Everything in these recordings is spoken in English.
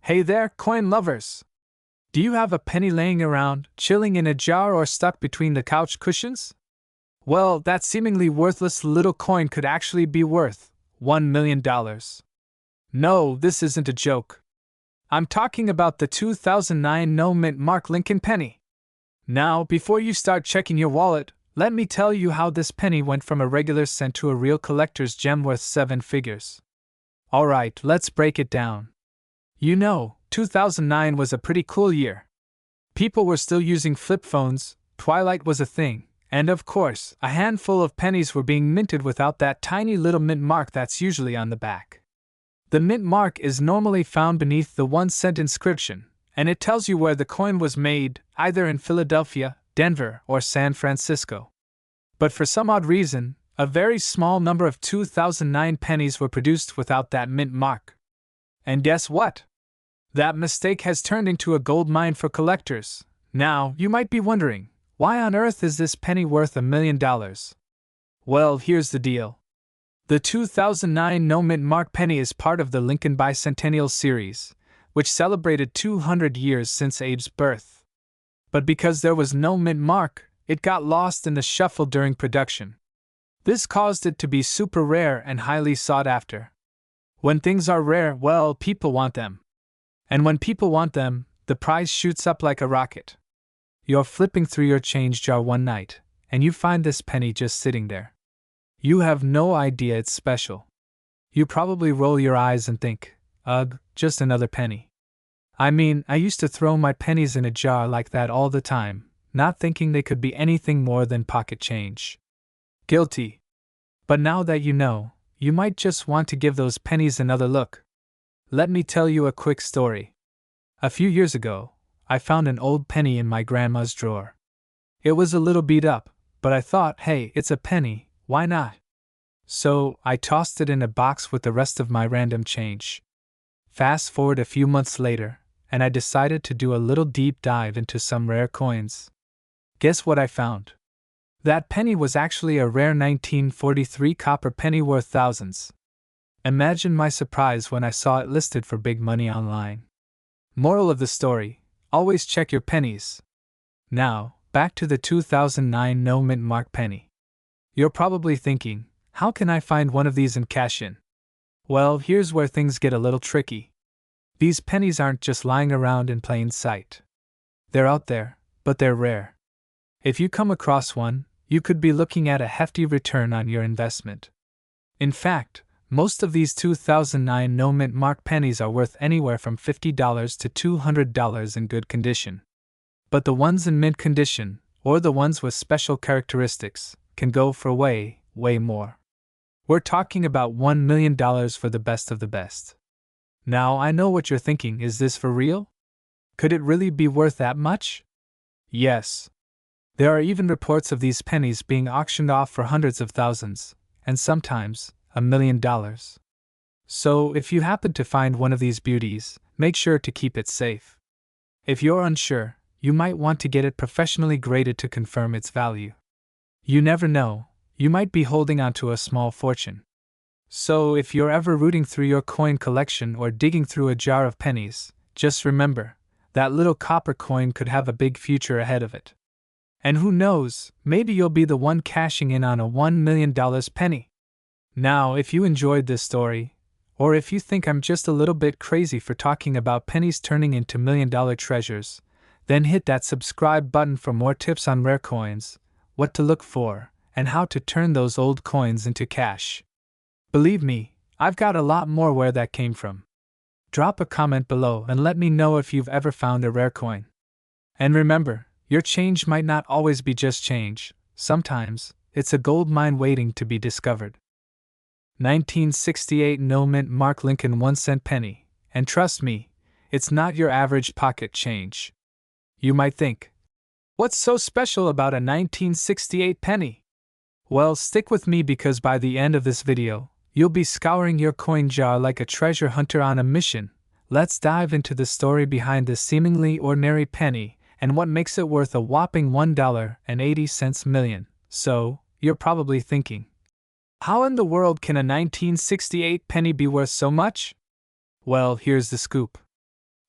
Hey there, coin lovers! Do you have a penny laying around, chilling in a jar or stuck between the couch cushions? Well, that seemingly worthless little coin could actually be worth $1 million. No, this isn't a joke. I'm talking about the 2009 no-mint Mark Lincoln penny. Now, before you start checking your wallet, let me tell you how this penny went from a regular cent to a real collector's gem worth 7 figures. Alright, let's break it down. 2009 was a pretty cool year. People were still using flip phones, Twilight was a thing, and of course, a handful of pennies were being minted without that tiny little mint mark that's usually on the back. The mint mark is normally found beneath the 1 cent inscription, and it tells you where the coin was made, either in Philadelphia, Denver, or San Francisco. But for some odd reason, a very small number of 2009 pennies were produced without that mint mark. And guess what? That mistake has turned into a gold mine for collectors. Now, you might be wondering, why on earth is this penny worth $1 million? Well, here's the deal. The 2009 no mint mark penny is part of the Lincoln Bicentennial series, which celebrated 200 years since Abe's birth. But because there was no mint mark, it got lost in the shuffle during production. This caused it to be super rare and highly sought after. When things are rare, well, people want them. And when people want them, the price shoots up like a rocket. You're flipping through your change jar one night, and you find this penny just sitting there. You have no idea it's special. You probably roll your eyes and think, ugh, just another penny. I mean, I used to throw my pennies in a jar like that all the time, not thinking they could be anything more than pocket change. Guilty. But now that you know, you might just want to give those pennies another look. Let me tell you a quick story. A few years ago, I found an old penny in my grandma's drawer. It was a little beat up, but I thought, hey, it's a penny, why not? So, I tossed it in a box with the rest of my random change. Fast forward a few months later, and I decided to do a little deep dive into some rare coins. Guess what I found? That penny was actually a rare 1943 copper penny worth thousands. Imagine my surprise when I saw it listed for big money online. Moral of the story, always check your pennies. Now, back to the 2009 no mint mark penny. You're probably thinking, how can I find one of these and cash in? Well, here's where things get a little tricky. These pennies aren't just lying around in plain sight. They're out there, but they're rare. If you come across one, you could be looking at a hefty return on your investment. In fact, most of these 2009 no mint mark pennies are worth anywhere from $50 to $200 in good condition. But the ones in mint condition, or the ones with special characteristics, can go for way, way more. We're talking about $1 million for the best of the best. Now, I know what you're thinking, is this for real? Could it really be worth that much? Yes. There are even reports of these pennies being auctioned off for hundreds of thousands, and sometimes $1 million. So, if you happen to find one of these beauties, make sure to keep it safe. If you're unsure, you might want to get it professionally graded to confirm its value. You never know, you might be holding onto a small fortune. So, if you're ever rooting through your coin collection or digging through a jar of pennies, just remember, that little copper coin could have a big future ahead of it. And who knows, maybe you'll be the one cashing in on a $1 million penny. Now, if you enjoyed this story, or if you think I'm just a little bit crazy for talking about pennies turning into $1 million treasures, then hit that subscribe button for more tips on rare coins, what to look for, and how to turn those old coins into cash. Believe me, I've got a lot more where that came from. Drop a comment below and let me know if you've ever found a rare coin. And remember, your change might not always be just change, sometimes it's a gold mine waiting to be discovered. 1968 no mint Mark Lincoln 1 cent penny, and trust me, it's not your average pocket change. You might think, what's so special about a 1968 penny? Well, stick with me because by the end of this video, you'll be scouring your coin jar like a treasure hunter on a mission. Let's dive into the story behind this seemingly ordinary penny and what makes it worth a whopping $1.80 million. So, you're probably thinking, how in the world can a 1968 penny be worth so much? Well, here's the scoop.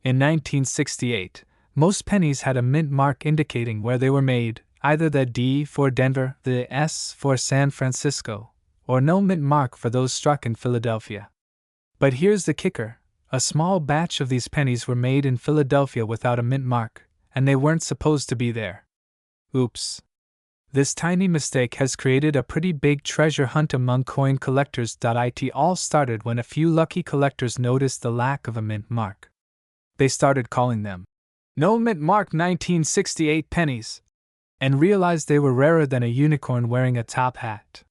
In 1968, most pennies had a mint mark indicating where they were made, either the D for Denver, the S for San Francisco, or no mint mark for those struck in Philadelphia. But here's the kicker: a small batch of these pennies were made in Philadelphia without a mint mark, and they weren't supposed to be there. Oops. This tiny mistake has created a pretty big treasure hunt among coin collectors. It all started when a few lucky collectors noticed the lack of a mint mark. They started calling them No Mint Mark 1968 pennies, and realized they were rarer than a unicorn wearing a top hat.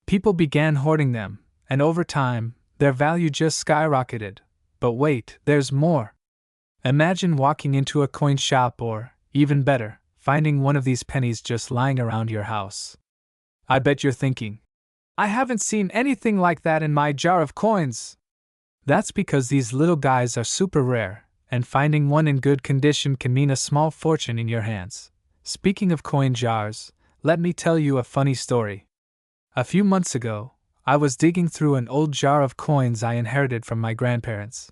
People began hoarding them, and over time, their value just skyrocketed. But wait, there's more. Imagine walking into a coin shop or, even better, finding one of these pennies just lying around your house. I bet you're thinking, I haven't seen anything like that in my jar of coins. That's because these little guys are super rare, and finding one in good condition can mean a small fortune in your hands. Speaking of coin jars, let me tell you a funny story. A few months ago, I was digging through an old jar of coins I inherited from my grandparents.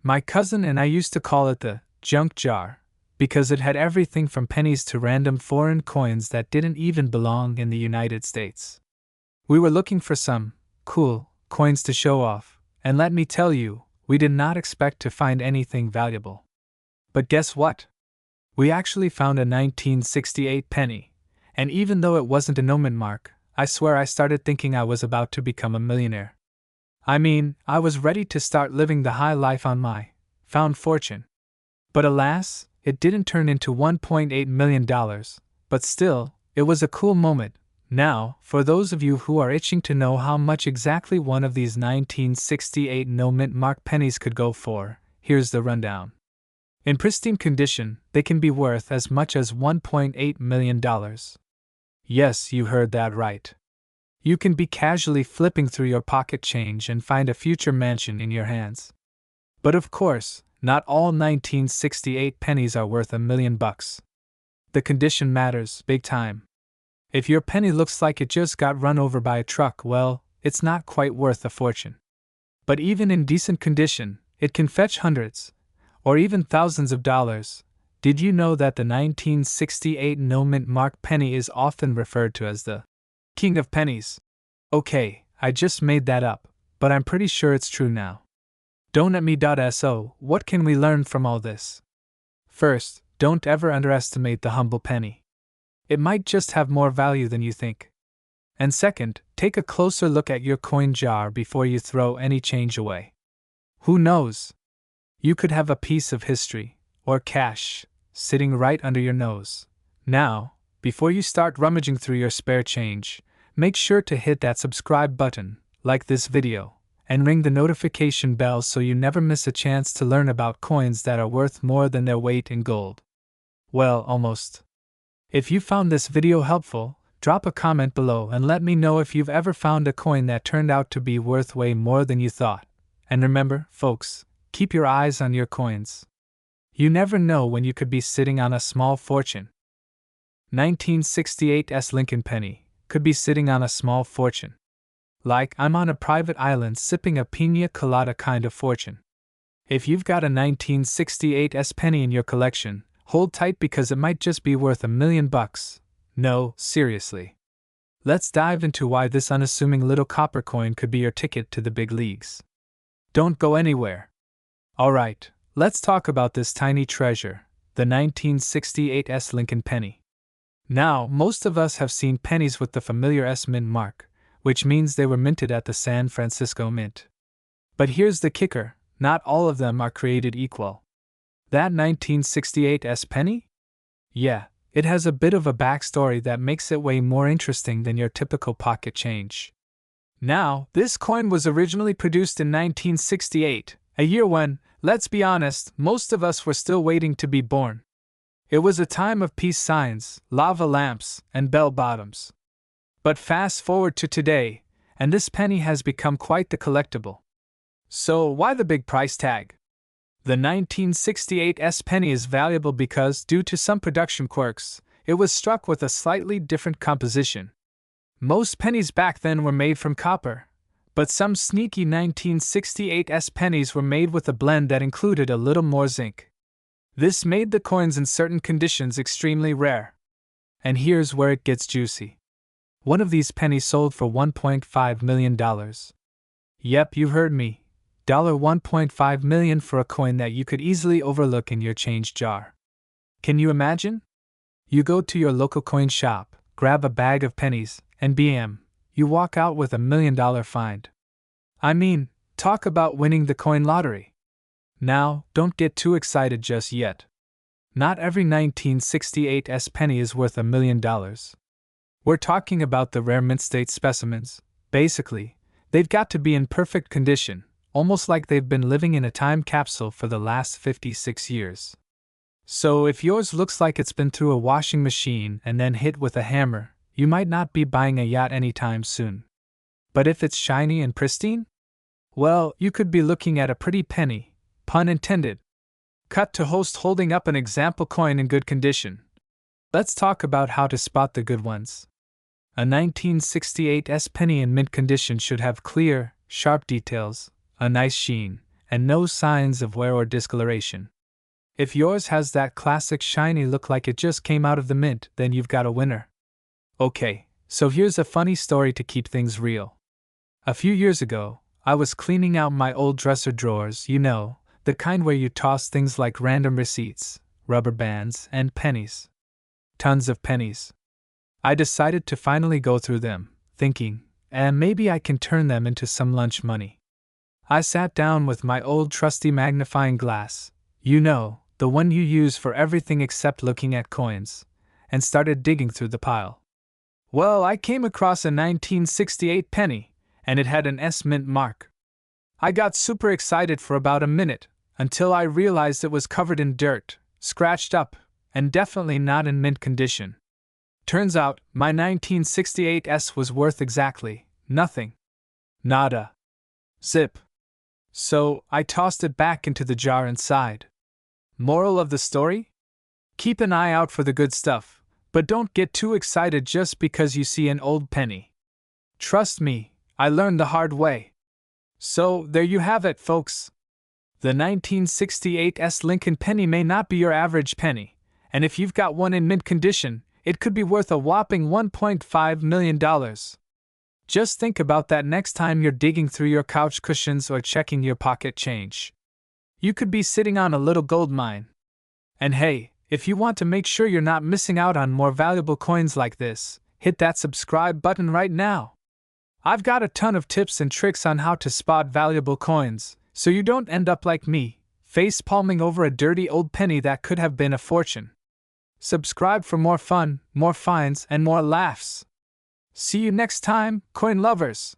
My cousin and I used to call it the junk jar, because it had everything from pennies to random foreign coins that didn't even belong in the United States. We were looking for some cool coins to show off, and let me tell you, we did not expect to find anything valuable. But guess what? We actually found a 1968 penny, and even though it wasn't a no-mint mark, I swear I started thinking I was about to become a millionaire. I mean, I was ready to start living the high life on my found fortune. But alas, it didn't turn into $1.8 million, but still, it was a cool moment. Now, for those of you who are itching to know how much exactly one of these 1968 no-mint mark pennies could go for, here's the rundown. In pristine condition, they can be worth as much as $1.8 million. Yes, you heard that right. You can be casually flipping through your pocket change and find a future mansion in your hands. But of course, not all 1968 pennies are worth $1 million. The condition matters big time. If your penny looks like it just got run over by a truck, well, it's not quite worth a fortune. But even in decent condition, it can fetch hundreds, or even thousands of dollars. Did you know that the 1968 no-mint mark penny is often referred to as the king of pennies? Okay, I just made that up, but I'm pretty sure it's true now. Don't at me.so, what can we learn from all this? First, don't ever underestimate the humble penny. It might just have more value than you think. And second, take a closer look at your coin jar before you throw any change away. Who knows? You could have a piece of history, or cash, sitting right under your nose. Now, before you start rummaging through your spare change, make sure to hit that subscribe button, like this video, and ring the notification bell so you never miss a chance to learn about coins that are worth more than their weight in gold. Well, almost. If you found this video helpful, drop a comment below and let me know if you've ever found a coin that turned out to be worth way more than you thought. And remember, folks, keep your eyes on your coins. You never know when you could be sitting on a small fortune. 1968 S Lincoln penny could be sitting on a small fortune. Like I'm on a private island sipping a pina colada kind of fortune. If you've got a 1968 S penny in your collection, hold tight because it might just be worth $1 million. No, seriously. Let's dive into why this unassuming little copper coin could be your ticket to the big leagues. Don't go anywhere. Alright, let's talk about this tiny treasure, the 1968 S Lincoln penny. Now, most of us have seen pennies with the familiar S mint mark, which means they were minted at the San Francisco Mint. But here's the kicker, not all of them are created equal. That 1968 S penny? Yeah, it has a bit of a backstory that makes it way more interesting than your typical pocket change. Now, this coin was originally produced in 1968, a year when, let's be honest, most of us were still waiting to be born. It was a time of peace signs, lava lamps, and bell-bottoms. But fast forward to today, and this penny has become quite the collectible. So why the big price tag? The 1968 S penny is valuable because, due to some production quirks, it was struck with a slightly different composition. Most pennies back then were made from copper, But some sneaky 1968's pennies were made with a blend that included a little more zinc. This made the coins in certain conditions extremely rare. And here's where it gets juicy. One of these pennies sold for $1.5 million. Yep, you heard me. $1.5 million for a coin that you could easily overlook in your change jar. Can you imagine? You go to your local coin shop, grab a bag of pennies, and bam, you walk out with $1 million find. I mean, talk about winning the coin lottery. Now, don't get too excited just yet. Not every 1968's penny is worth $1 million. We're talking about the rare mint state specimens. Basically, they've got to be in perfect condition, almost like they've been living in a time capsule for the last 56 years. So if yours looks like it's been through a washing machine and then hit with a hammer, you might not be buying a yacht anytime soon. But if it's shiny and pristine? Well, you could be looking at a pretty penny, pun intended. Cut to host holding up an example coin in good condition. Let's talk about how to spot the good ones. A 1968's penny in mint condition should have clear, sharp details, a nice sheen, and no signs of wear or discoloration. If yours has that classic shiny look like it just came out of the mint, then you've got a winner. Okay, so here's a funny story to keep things real. A few years ago, I was cleaning out my old dresser drawers, you know, the kind where you toss things like random receipts, rubber bands, and pennies. Tons of pennies. I decided to finally go through them, thinking, maybe I can turn them into some lunch money. I sat down with my old trusty magnifying glass, you know, the one you use for everything except looking at coins, and started digging through the pile. Well, I came across a 1968 penny, and it had an S mint mark. I got super excited for about a minute, until I realized it was covered in dirt, scratched up, and definitely not in mint condition. Turns out, my 1968's was worth exactly nothing. Nada. Zip. So, I tossed it back into the jar inside. Moral of the story? Keep an eye out for the good stuff, but don't get too excited just because you see an old penny. Trust me, I learned the hard way. So, there you have it, folks. The 1968's Lincoln penny may not be your average penny, and if you've got one in mint condition, it could be worth a whopping $1.5 million. Just think about that next time you're digging through your couch cushions or checking your pocket change. You could be sitting on a little gold mine. And hey, if you want to make sure you're not missing out on more valuable coins like this, hit that subscribe button right now. I've got a ton of tips and tricks on how to spot valuable coins, so you don't end up like me, face-palming over a dirty old penny that could have been a fortune. Subscribe for more fun, more finds, and more laughs. See you next time, coin lovers!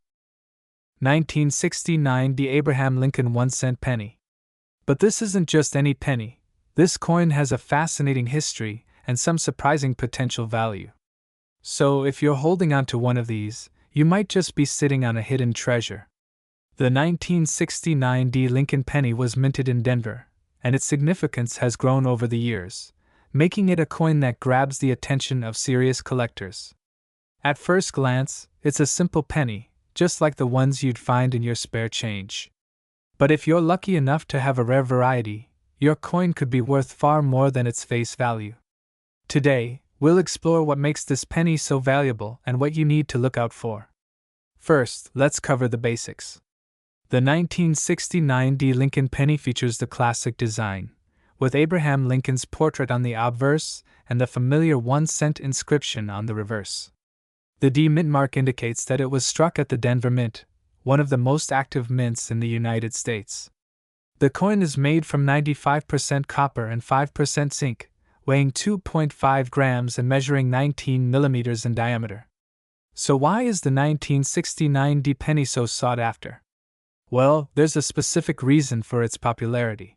1969 The Abraham Lincoln 1-cent penny. But this isn't just any penny. This coin has a fascinating history and some surprising potential value. So if you're holding on to one of these, you might just be sitting on a hidden treasure. The 1969 Lincoln penny was minted in Denver, and its significance has grown over the years, making it a coin that grabs the attention of serious collectors. At first glance, it's a simple penny, just like the ones you'd find in your spare change. But if you're lucky enough to have a rare variety, your coin could be worth far more than its face value. Today, we'll explore what makes this penny so valuable and what you need to look out for. First, let's cover the basics. The 1969 Lincoln penny features the classic design, with Abraham Lincoln's portrait on the obverse and the familiar 1-cent inscription on the reverse. The D mint mark indicates that it was struck at the Denver Mint, one of the most active mints in the United States. The coin is made from 95% copper and 5% zinc, weighing 2.5 grams and measuring 19 millimeters in diameter. So why is the 1969 penny so sought after? Well, there's a specific reason for its popularity.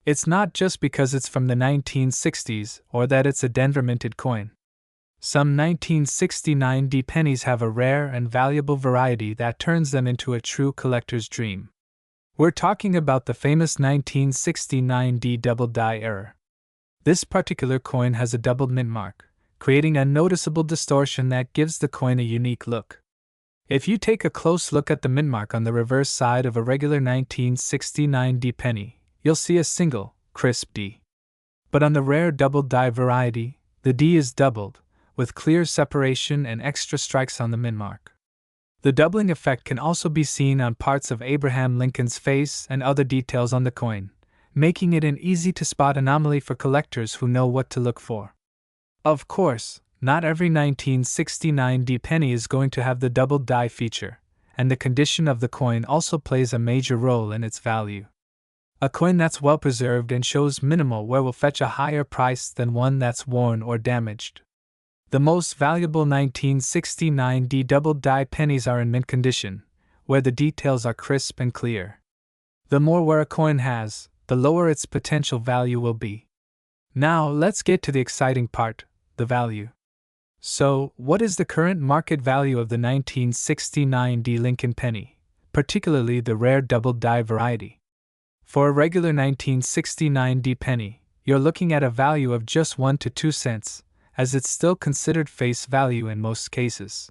It's not just because it's from the 1960s or that it's a Denver minted coin. Some 1969 pennies have a rare and valuable variety that turns them into a true collector's dream. We're talking about the famous 1969 double die error. This particular coin has a double mint mark, creating a noticeable distortion that gives the coin a unique look. If you take a close look at the mint mark on the reverse side of a regular 1969 D penny, you'll see a single, crisp D. But on the rare double die variety, the D is doubled, with clear separation and extra strikes on the mint mark. The doubling effect can also be seen on parts of Abraham Lincoln's face and other details on the coin, making it an easy-to-spot anomaly for collectors who know what to look for. Of course, not every 1969 D penny is going to have the double die feature, and the condition of the coin also plays a major role in its value. A coin that's well preserved and shows minimal wear will fetch a higher price than one that's worn or damaged. The most valuable 1969 D double die pennies are in mint condition, where the details are crisp and clear. The more wear a coin has, the lower its potential value will be. Now let's get to the exciting part, the value. So, what is the current market value of the 1969 D Lincoln penny, particularly the rare double die variety? For a regular 1969 D penny, you're looking at a value of just 1 to 2 cents, as it's still considered face value in most cases.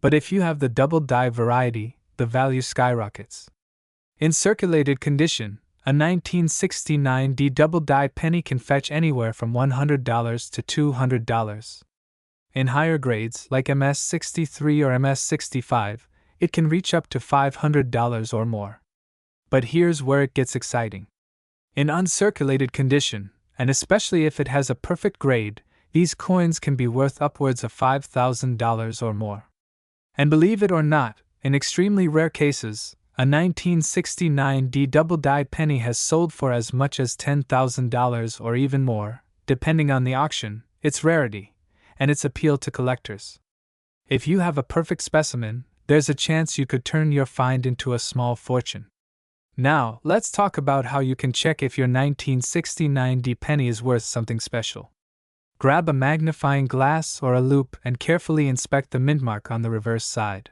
But if you have the double die variety, the value skyrockets. In circulated condition, a 1969 D double die penny can fetch anywhere from $100 to $200. In higher grades, like MS-63 or MS-65, it can reach up to $500 or more. But here's where it gets exciting. In uncirculated condition, and especially if it has a perfect grade, these coins can be worth upwards of $5,000 or more. And believe it or not, in extremely rare cases, a 1969 D double die penny has sold for as much as $10,000 or even more, depending on the auction, its rarity, and its appeal to collectors. If you have a perfect specimen, there's a chance you could turn your find into a small fortune. Now, let's talk about how you can check if your 1969 D penny is worth something special. Grab a magnifying glass or a loupe and carefully inspect the mint mark on the reverse side.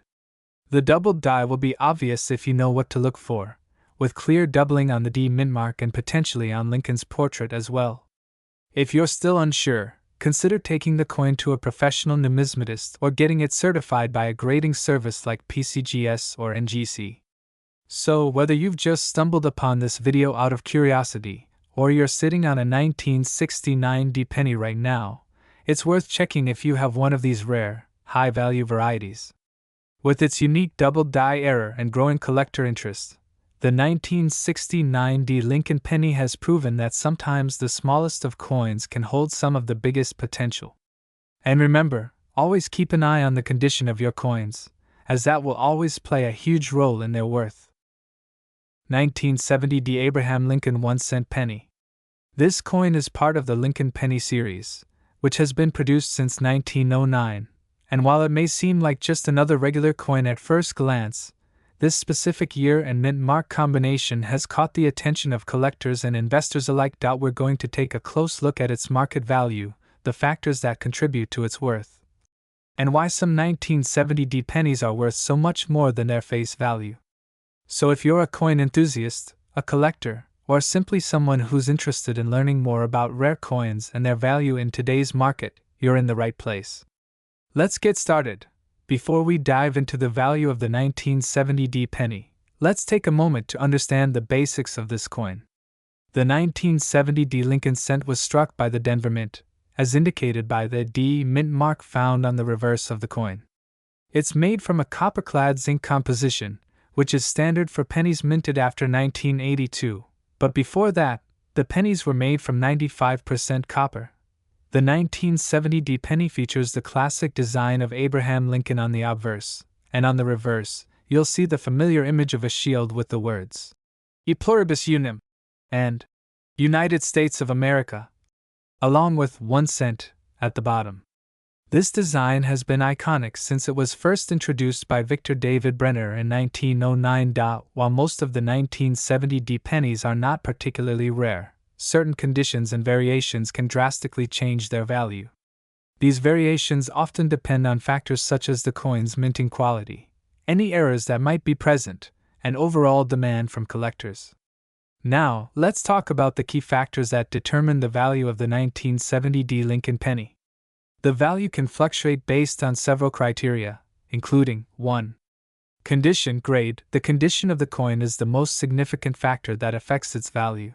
The double die will be obvious if you know what to look for, with clear doubling on the D mint mark and potentially on Lincoln's portrait as well. If you're still unsure, consider taking the coin to a professional numismatist or getting it certified by a grading service like PCGS or NGC. So, whether you've just stumbled upon this video out of curiosity, or you're sitting on a 1969 D penny right now, it's worth checking if you have one of these rare, high-value varieties. With its unique double die error and growing collector interest, the 1969 D Lincoln penny has proven that sometimes the smallest of coins can hold some of the biggest potential. And remember, always keep an eye on the condition of your coins, as that will always play a huge role in their worth. 1970 D Abraham Lincoln 1-cent penny. This coin is part of the Lincoln penny series, which has been produced since 1909, and while it may seem like just another regular coin at first glance, this specific year and mint mark combination has caught the attention of collectors and investors alike. We're going to take a close look at its market value, the factors that contribute to its worth, and why some 1970 D pennies are worth so much more than their face value. So if you're a coin enthusiast, a collector, or simply someone who's interested in learning more about rare coins and their value in today's market, you're in the right place. Let's get started. Before we dive into the value of the 1970 D penny, let's take a moment to understand the basics of this coin. The 1970 D Lincoln cent was struck by the Denver Mint, as indicated by the D mint mark found on the reverse of the coin. It's made from a copper-clad zinc composition, which is standard for pennies minted after 1982, but before that, the pennies were made from 95% copper. The 1970 D penny features the classic design of Abraham Lincoln on the obverse, and on the reverse, you'll see the familiar image of a shield with the words E Pluribus Unum and United States of America, along with 1 cent at the bottom. This design has been iconic since it was first introduced by Victor David Brenner in 1909. While most of the 1970 D pennies are not particularly rare, certain conditions and variations can drastically change their value. These variations often depend on factors such as the coin's minting quality, any errors that might be present, and overall demand from collectors. Now, let's talk about the key factors that determine the value of the 1970 D Lincoln penny. The value can fluctuate based on several criteria, including 1. Condition grade. The condition of the coin is the most significant factor that affects its value.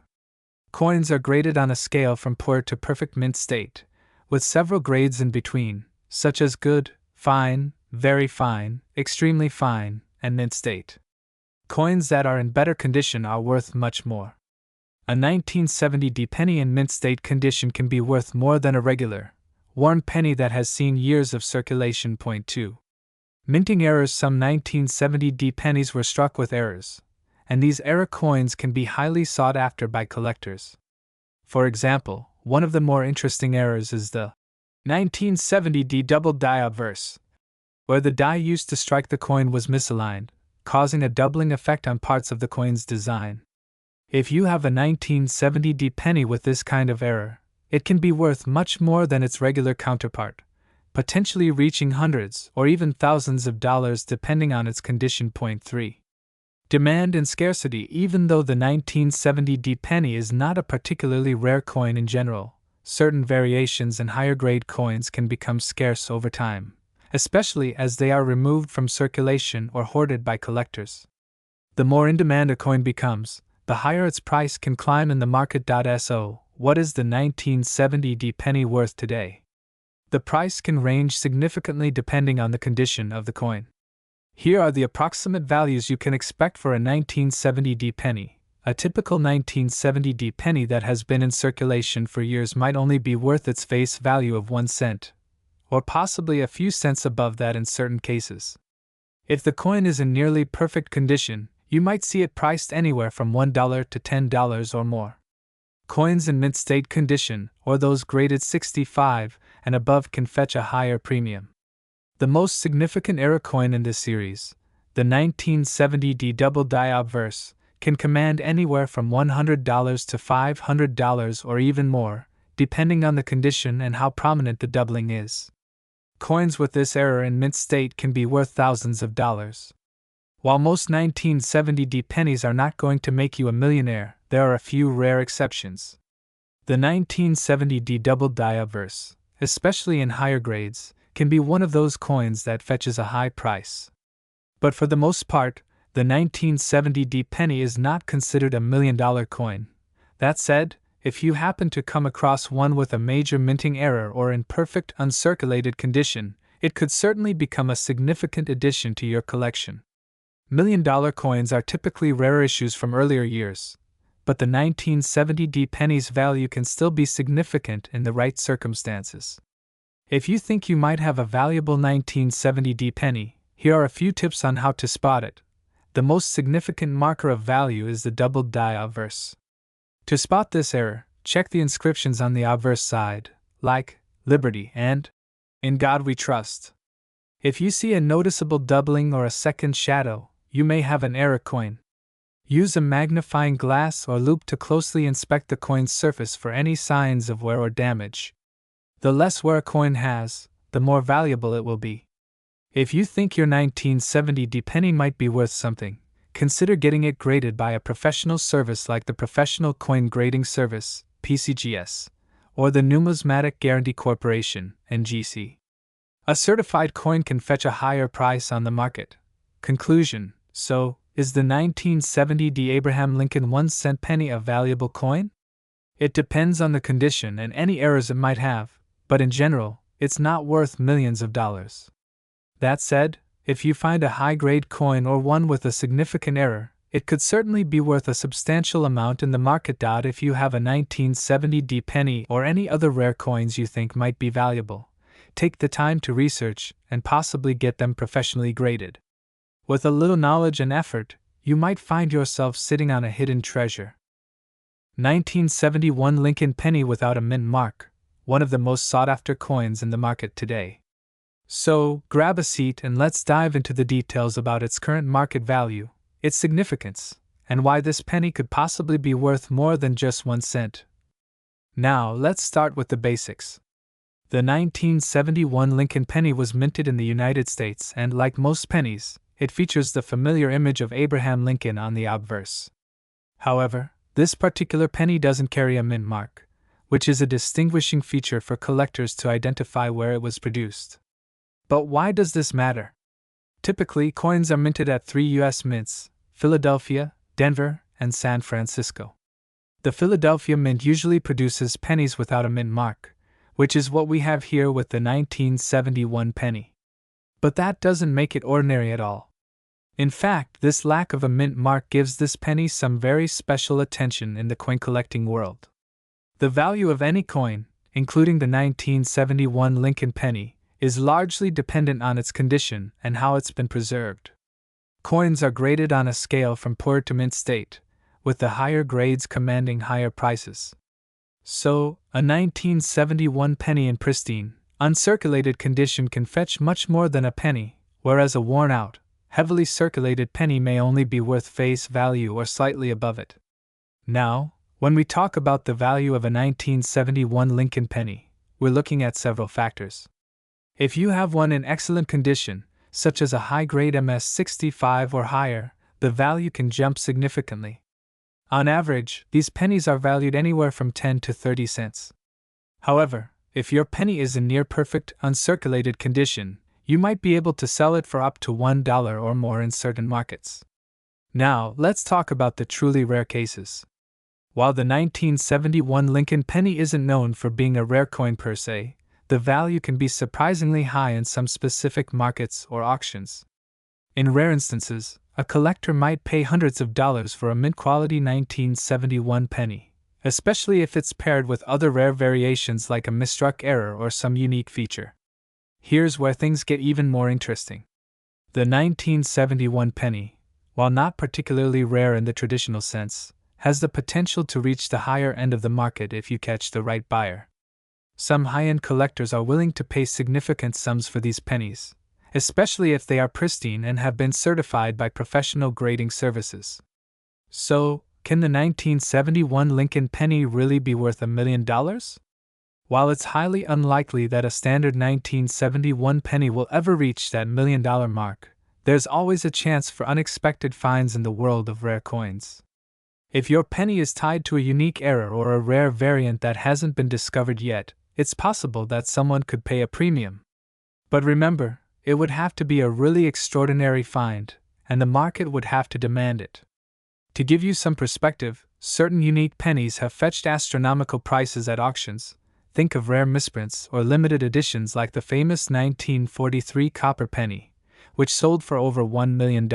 Coins are graded on a scale from poor to perfect mint state, with several grades in between, such as good, fine, very fine, extremely fine, and mint state. Coins that are in better condition are worth much more. A 1970 penny in mint state condition can be worth more than a regular, worn penny that has seen years of circulation. Point 2. Minting errors. Some 1970 pennies were struck with errors, and these error coins can be highly sought after by collectors. For example, one of the more interesting errors is the 1970 double die obverse, where the die used to strike the coin was misaligned, causing a doubling effect on parts of the coin's design. If you have a 1970 penny with this kind of error, it can be worth much more than its regular counterpart, potentially reaching hundreds or even thousands of dollars depending on its condition. Point 3. Demand and scarcity. Even though the 1970 penny is not a particularly rare coin in general, certain variations in higher grade coins can become scarce over time, especially as they are removed from circulation or hoarded by collectors. The more in demand a coin becomes, the higher its price can climb in the market. So, what is the 1970 penny worth today? The price can range significantly depending on the condition of the coin. Here are the approximate values you can expect for a 1970 penny. A typical 1970 penny that has been in circulation for years might only be worth its face value of 1 cent, or possibly a few cents above that in certain cases. If the coin is in nearly perfect condition, you might see it priced anywhere from $1 to $10 or more. Coins in mint state condition, or those graded 65 and above, can fetch a higher premium. The most significant error coin in this series, the 1970 double die obverse, can command anywhere from $100 to $500 or even more, depending on the condition and how prominent the doubling is. Coins with this error in mint state can be worth thousands of dollars. While most 1970 pennies are not going to make you a millionaire, there are a few rare exceptions. The 1970 double die obverse, especially in higher grades, can be one of those coins that fetches a high price. But for the most part, the 1970 penny is not considered a $1 million coin. That said, if you happen to come across one with a major minting error or in perfect uncirculated condition, it could certainly become a significant addition to your collection. $1 million coins are typically rare issues from earlier years, but the 1970 penny's value can still be significant in the right circumstances. If you think you might have a valuable 1970 penny, here are a few tips on how to spot it. The most significant marker of value is the double die obverse. To spot this error, check the inscriptions on the obverse side, like Liberty and In God We Trust. If you see a noticeable doubling or a second shadow, you may have an error coin. Use a magnifying glass or loupe to closely inspect the coin's surface for any signs of wear or damage. The less wear a coin has, the more valuable it will be. If you think your 1970 penny might be worth something, consider getting it graded by a professional service like the Professional Coin Grading Service, PCGS, or the Numismatic Guarantee Corporation, NGC. A certified coin can fetch a higher price on the market. Conclusion: so, is the 1970 Abraham Lincoln 1-cent penny a valuable coin? It depends on the condition and any errors it might have, but in general, it's not worth millions of dollars. That said, if you find a high-grade coin or one with a significant error, it could certainly be worth a substantial amount in the market. If you have a 1970 penny or any other rare coins you think might be valuable, take the time to research and possibly get them professionally graded. With a little knowledge and effort, you might find yourself sitting on a hidden treasure. 1971 Lincoln penny without a mint mark, one of the most sought-after coins in the market today. So, grab a seat and let's dive into the details about its current market value, its significance, and why this penny could possibly be worth more than just 1 cent. Now, let's start with the basics. The 1971 Lincoln penny was minted in the United States and, like most pennies, it features the familiar image of Abraham Lincoln on the obverse. However, this particular penny doesn't carry a mint mark, which is a distinguishing feature for collectors to identify where it was produced. But why does this matter? Typically, coins are minted at 3 U.S. mints: Philadelphia, Denver, and San Francisco. The Philadelphia Mint usually produces pennies without a mint mark, which is what we have here with the 1971 penny. But that doesn't make it ordinary at all. In fact, this lack of a mint mark gives this penny some very special attention in the coin collecting world. The value of any coin, including the 1971 Lincoln penny, is largely dependent on its condition and how it's been preserved. Coins are graded on a scale from poor to mint state, with the higher grades commanding higher prices. So, a 1971 penny in pristine, uncirculated condition can fetch much more than a penny, whereas a worn-out, heavily circulated penny may only be worth face value or slightly above it. Now, when we talk about the value of a 1971 Lincoln penny, we're looking at several factors. If you have one in excellent condition, such as a high-grade MS-65 or higher, the value can jump significantly. On average, these pennies are valued anywhere from 10 to 30 cents. However, if your penny is in near-perfect, uncirculated condition, you might be able to sell it for up to $1 or more in certain markets. Now, let's talk about the truly rare cases. While the 1971 Lincoln penny isn't known for being a rare coin per se, the value can be surprisingly high in some specific markets or auctions. In rare instances, a collector might pay hundreds of dollars for a mint-quality 1971 penny, especially if it's paired with other rare variations like a misstruck error or some unique feature. Here's where things get even more interesting. The 1971 penny, while not particularly rare in the traditional sense, has the potential to reach the higher end of the market if you catch the right buyer. Some high-end collectors are willing to pay significant sums for these pennies, especially if they are pristine and have been certified by professional grading services. So, can the 1971 Lincoln penny really be worth $1 million? While it's highly unlikely that a standard 1971 penny will ever reach that $1 million mark, there's always a chance for unexpected finds in the world of rare coins. If your penny is tied to a unique error or a rare variant that hasn't been discovered yet, it's possible that someone could pay a premium. But remember, it would have to be a really extraordinary find, and the market would have to demand it. To give you some perspective, certain unique pennies have fetched astronomical prices at auctions. Think of rare misprints or limited editions like the famous 1943 copper penny, which sold for over $1 million.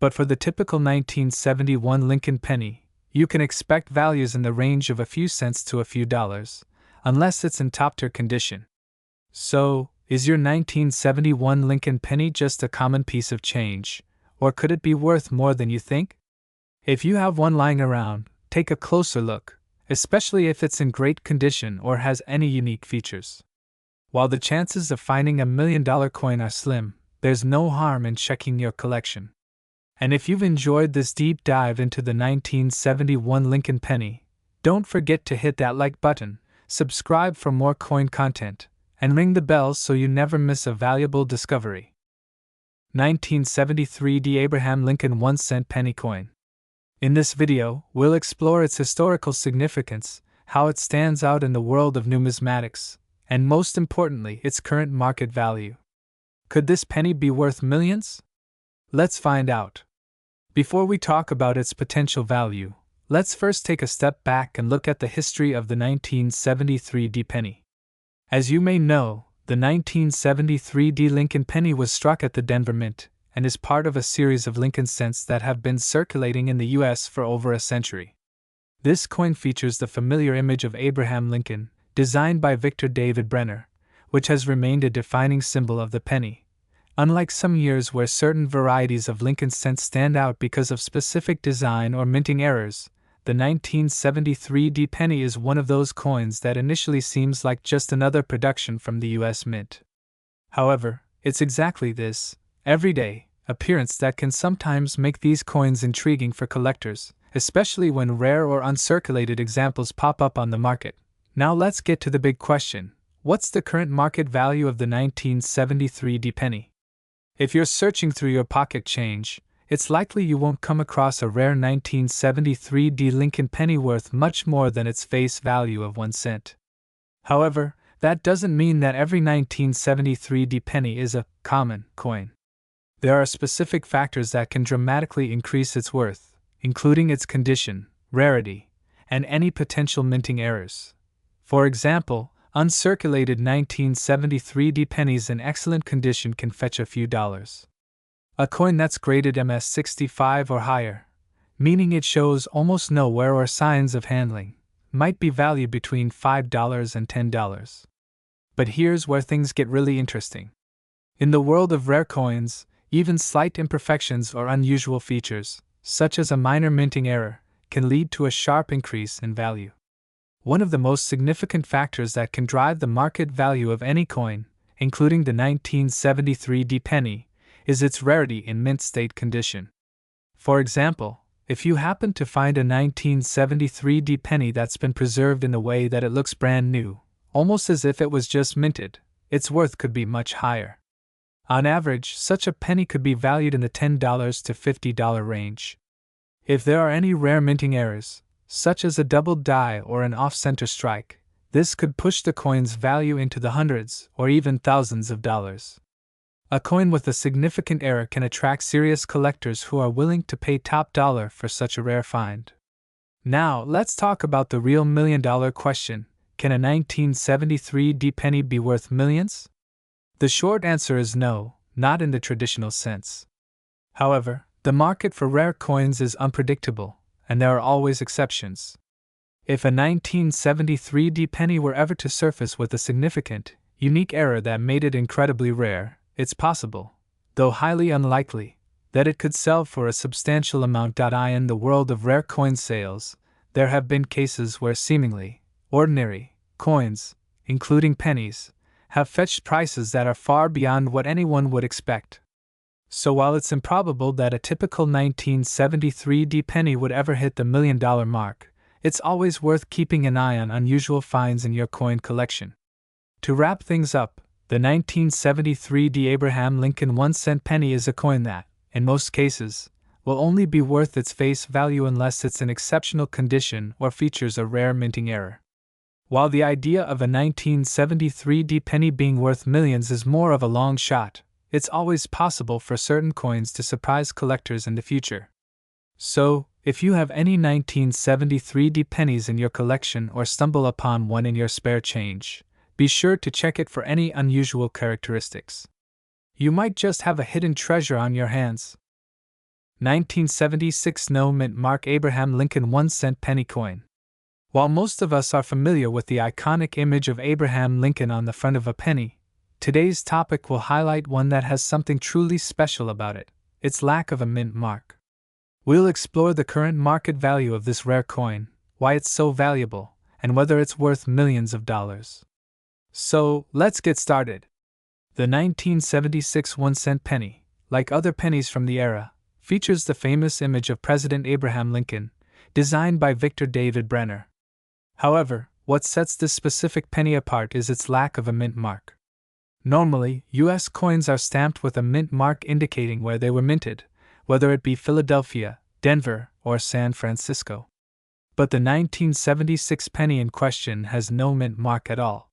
But for the typical 1971 Lincoln penny, you can expect values in the range of a few cents to a few dollars, unless it's in top-tier condition. So, is your 1971 Lincoln penny just a common piece of change, or could it be worth more than you think? If you have one lying around, take a closer look, especially if it's in great condition or has any unique features. While the chances of finding $1 million coin are slim, there's no harm in checking your collection. And if you've enjoyed this deep dive into the 1971 Lincoln penny, don't forget to hit that like button, subscribe for more coin content, and ring the bell so you never miss a valuable discovery. 1973 D. Abraham Lincoln 1-cent penny coin. In this video, we'll explore its historical significance, how it stands out in the world of numismatics, and most importantly, its current market value. Could this penny be worth millions? Let's find out. Before we talk about its potential value, let's first take a step back and look at the history of the 1973 D penny. As you may know, the 1973 D Lincoln penny was struck at the Denver Mint and is part of a series of Lincoln cents that have been circulating in the U.S. for over a century. This coin features the familiar image of Abraham Lincoln, designed by Victor David Brenner, which has remained a defining symbol of the penny. Unlike some years where certain varieties of Lincoln cents stand out because of specific design or minting errors, the 1973 D penny is one of those coins that initially seems like just another production from the U.S. Mint. However, it's exactly this everyday appearance that can sometimes make these coins intriguing for collectors, especially when rare or uncirculated examples pop up on the market. Now let's get to the big question: what's the current market value of the 1973 D penny? If you're searching through your pocket change, it's likely you won't come across a rare 1973 D Lincoln penny worth much more than its face value of 1 cent. However, that doesn't mean that every 1973 D penny is a common coin. There are specific factors that can dramatically increase its worth, including its condition, rarity, and any potential minting errors. For example, uncirculated 1973 pennies in excellent condition can fetch a few dollars. A coin that's graded MS65 or higher, meaning it shows almost no wear or signs of handling, might be valued between $5 and $10. But here's where things get really interesting. In the world of rare coins, even slight imperfections or unusual features, such as a minor minting error, can lead to a sharp increase in value. One of the most significant factors that can drive the market value of any coin, including the 1973 penny, is its rarity in mint state condition. For example, if you happen to find a 1973 penny that's been preserved in a way that it looks brand new, almost as if it was just minted, its worth could be much higher. On average, such a penny could be valued in the $10 to $50 range. If there are any rare minting errors, such as a double die or an off-center strike, this could push the coin's value into the hundreds or even thousands of dollars. A coin with a significant error can attract serious collectors who are willing to pay top dollar for such a rare find. Now, let's talk about the real million-dollar question: can a 1973 penny be worth millions? The short answer is no, not in the traditional sense. However, the market for rare coins is unpredictable, and there are always exceptions. If a 1973 penny were ever to surface with a significant, unique error that made it incredibly rare, it's possible, though highly unlikely, that it could sell for a substantial amount. In the world of rare coin sales, there have been cases where seemingly ordinary coins, including pennies, have fetched prices that are far beyond what anyone would expect. So while it's improbable that a typical 1973 penny would ever hit the $1 million mark, it's always worth keeping an eye on unusual finds in your coin collection. To wrap things up, the 1973 Abraham Lincoln 1-cent penny is a coin that, in most cases, will only be worth its face value unless it's in exceptional condition or features a rare minting error. While the idea of a 1973 penny being worth millions is more of a long shot, it's always possible for certain coins to surprise collectors in the future. So, if you have any 1973 pennies in your collection or stumble upon one in your spare change, be sure to check it for any unusual characteristics. You might just have a hidden treasure on your hands. 1976 No Mint Mark Abraham Lincoln 1-cent penny coin. While most of us are familiar with the iconic image of Abraham Lincoln on the front of a penny, today's topic will highlight one that has something truly special about it: its lack of a mint mark. We'll explore the current market value of this rare coin, why it's so valuable, and whether it's worth millions of dollars. So, let's get started. The 1976 1-cent penny, like other pennies from the era, features the famous image of President Abraham Lincoln, designed by Victor David Brenner. However, what sets this specific penny apart is its lack of a mint mark. Normally, U.S. coins are stamped with a mint mark indicating where they were minted, whether it be Philadelphia, Denver, or San Francisco. But the 1976 penny in question has no mint mark at all.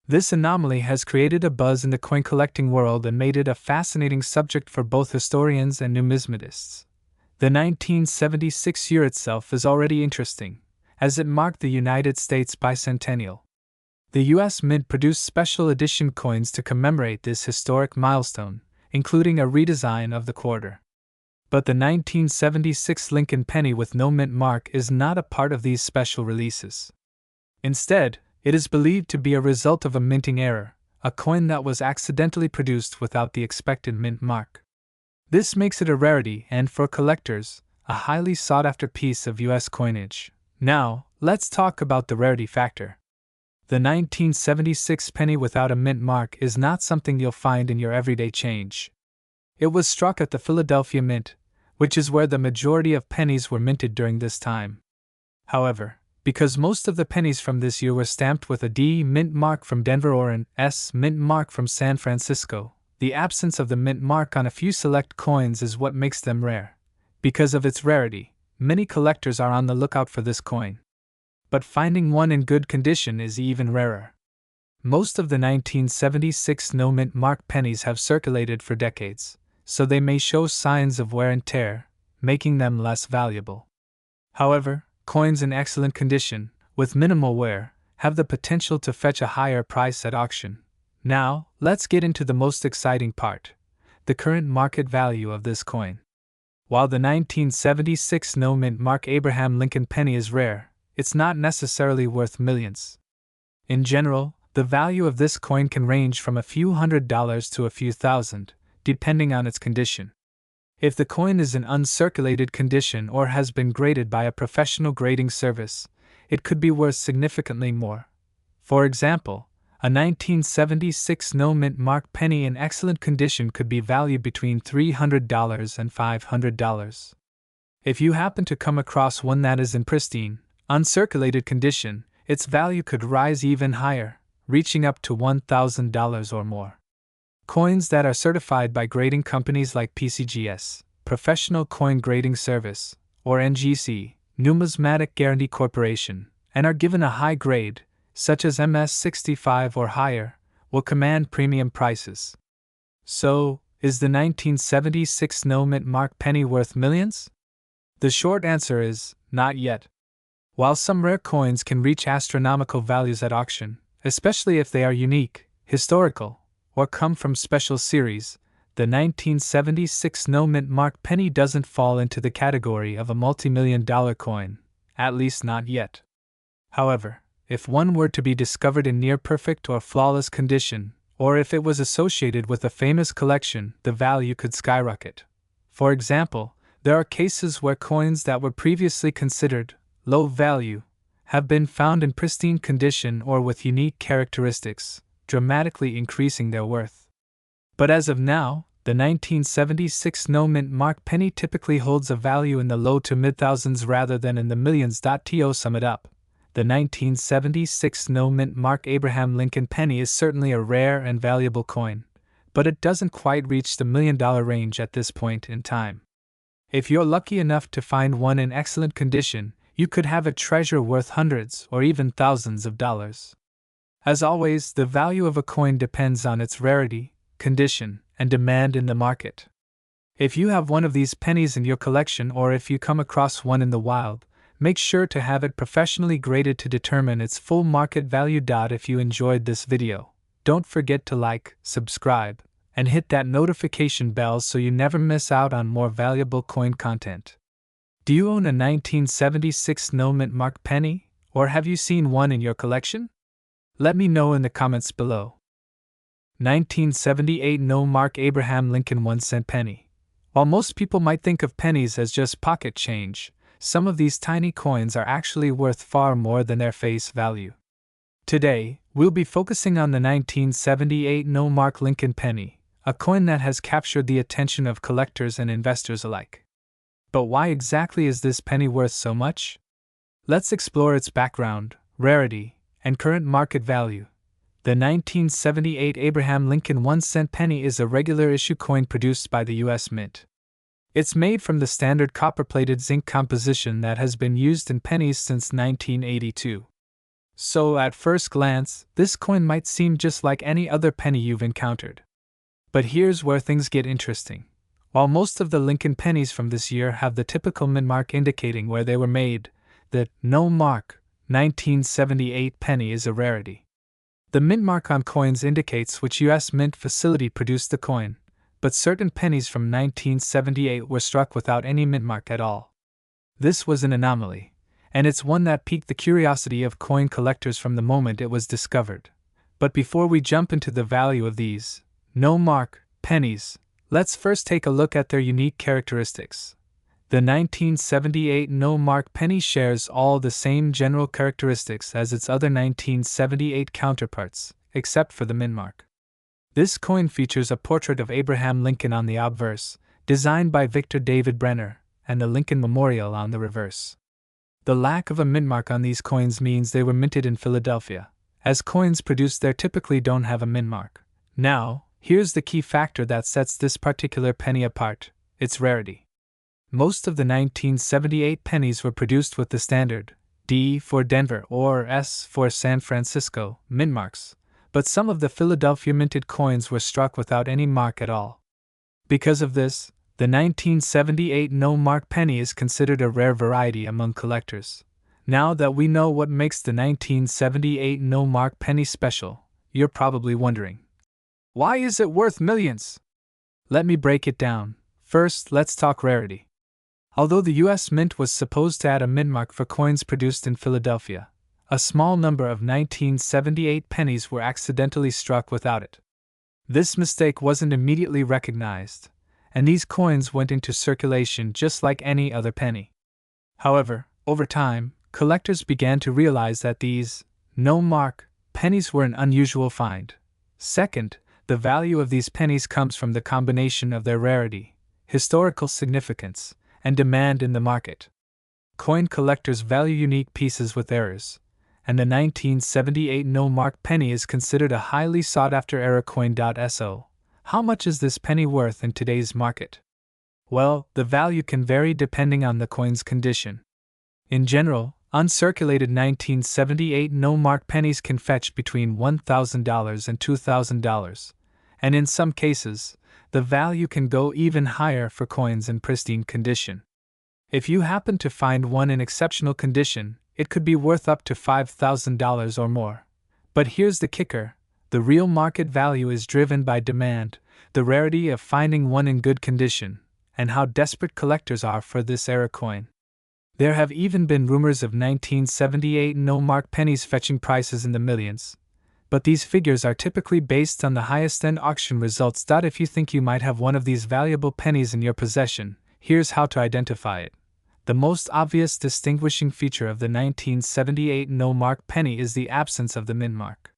This anomaly has created a buzz in the coin collecting world and made it a fascinating subject for both historians and numismatists. The 1976 year itself is already interesting, as it marked the United States bicentennial. The U.S. Mint produced special edition coins to commemorate this historic milestone, including a redesign of the quarter. But the 1976 Lincoln penny with no mint mark is not a part of these special releases. Instead, it is believed to be a result of a minting error, a coin that was accidentally produced without the expected mint mark. This makes it a rarity and, for collectors, a highly sought-after piece of U.S. coinage. Now, let's talk about the rarity factor. The 1976 penny without a mint mark is not something you'll find in your everyday change. It was struck at the Philadelphia Mint, which is where the majority of pennies were minted during this time. However, because most of the pennies from this year were stamped with a D mint mark from Denver or an S mint mark from San Francisco, the absence of the mint mark on a few select coins is what makes them rare. Because of its rarity, many collectors are on the lookout for this coin. But finding one in good condition is even rarer. Most of the 1976 no mint mark pennies have circulated for decades, so they may show signs of wear and tear, making them less valuable. However, coins in excellent condition, with minimal wear, have the potential to fetch a higher price at auction. Now, let's get into the most exciting part: the current market value of this coin. While the 1976 no-mint mark Abraham Lincoln penny is rare, it's not necessarily worth millions. In general, the value of this coin can range from a few $100s to a few thousand, depending on its condition. If the coin is in uncirculated condition or has been graded by a professional grading service, it could be worth significantly more. For example, a 1976 no-mint mark penny in excellent condition could be valued between $300 and $500. If you happen to come across one that is in pristine, uncirculated condition, its value could rise even higher, reaching up to $1,000 or more. Coins that are certified by grading companies like PCGS, Professional Coin Grading Service, or NGC, Numismatic Guarantee Corporation, and are given a high grade, such as MS65 or higher, will command premium prices. So, is the 1976 no-mint mark penny worth millions? The short answer is, not yet. While some rare coins can reach astronomical values at auction, especially if they are unique, historical, or come from special series, the 1976 no-mint mark penny doesn't fall into the category of a multi-million-dollar coin, at least not yet. However, if one were to be discovered in near-perfect or flawless condition, or if it was associated with a famous collection, the value could skyrocket. For example, there are cases where coins that were previously considered low value have been found in pristine condition or with unique characteristics, dramatically increasing their worth. But as of now, the 1976 no-mint mark penny typically holds a value in the low to mid-thousands rather than in the millions. To sum it up, the 1976 no-mint mark Abraham Lincoln penny is certainly a rare and valuable coin, but it doesn't quite reach the $1,000,000 range at this point in time. If you're lucky enough to find one in excellent condition, you could have a treasure worth hundreds or even thousands of dollars. As always, the value of a coin depends on its rarity, condition, and demand in the market. If you have one of these pennies in your collection or if you come across one in the wild, make sure to have it professionally graded to determine its full market value. If you enjoyed this video, don't forget to like, subscribe, and hit that notification bell so you never miss out on more valuable coin content. Do you own a 1976 no-mint mark penny, or have you seen one in your collection? Let me know in the comments below. 1978 no-mark Abraham Lincoln 1-cent penny. While most people might think of pennies as just pocket change, some of these tiny coins are actually worth far more than their face value. Today, we'll be focusing on the 1978 no-mark Lincoln penny, a coin that has captured the attention of collectors and investors alike. But why exactly is this penny worth so much? Let's explore its background, rarity, and current market value. The 1978 Abraham Lincoln 1-cent penny is a regular issue coin produced by the U.S. Mint. It's made from the standard copper-plated zinc composition that has been used in pennies since 1982. So, at first glance, this coin might seem just like any other penny you've encountered. But here's where things get interesting. While most of the Lincoln pennies from this year have the typical mint mark indicating where they were made, the no-mark 1978 penny is a rarity. The mint mark on coins indicates which U.S. Mint facility produced the coin, but certain pennies from 1978 were struck without any mint mark at all. This was an anomaly, and it's one that piqued the curiosity of coin collectors from the moment it was discovered. But before we jump into the value of these no-mark pennies, let's first take a look at their unique characteristics. The 1978 no-mark penny shares all the same general characteristics as its other 1978 counterparts, except for the mint mark. This coin features a portrait of Abraham Lincoln on the obverse, designed by Victor David Brenner, and the Lincoln Memorial on the reverse. The lack of a mint mark on these coins means they were minted in Philadelphia, as coins produced there typically don't have a mint mark. Now, here's the key factor that sets this particular penny apart: its rarity. Most of the 1978 pennies were produced with the standard D for Denver or S for San Francisco mint marks, but some of the Philadelphia minted coins were struck without any mark at all. Because of this, the 1978 no-mark penny is considered a rare variety among collectors. Now that we know what makes the 1978 no-mark penny special, you're probably wondering, why is it worth millions? Let me break it down. First, let's talk rarity. Although the US Mint was supposed to add a mint mark for coins produced in Philadelphia, a small number of 1978 pennies were accidentally struck without it. This mistake wasn't immediately recognized, and these coins went into circulation just like any other penny. However, over time, collectors began to realize that these no-mark pennies were an unusual find. Second, the value of these pennies comes from the combination of their rarity, historical significance, and demand in the market. Coin collectors value unique pieces with errors, and the 1978 no-mark penny is considered a highly sought-after era coin. So, how much is this penny worth in today's market? Well, the value can vary depending on the coin's condition. In general, uncirculated 1978 no-mark pennies can fetch between $1,000 and $2,000, and in some cases, the value can go even higher for coins in pristine condition. If you happen to find one in exceptional condition, it could be worth up to $5,000 or more. But here's the kicker: the real market value is driven by demand, the rarity of finding one in good condition, and how desperate collectors are for this era coin. There have even been rumors of 1978 no-mark pennies fetching prices in the millions, but these figures are typically based on the highest-end auction results. If you think you might have one of these valuable pennies in your possession, here's how to identify it. The most obvious distinguishing feature of the 1978 no-mark penny is the absence of the mint mark.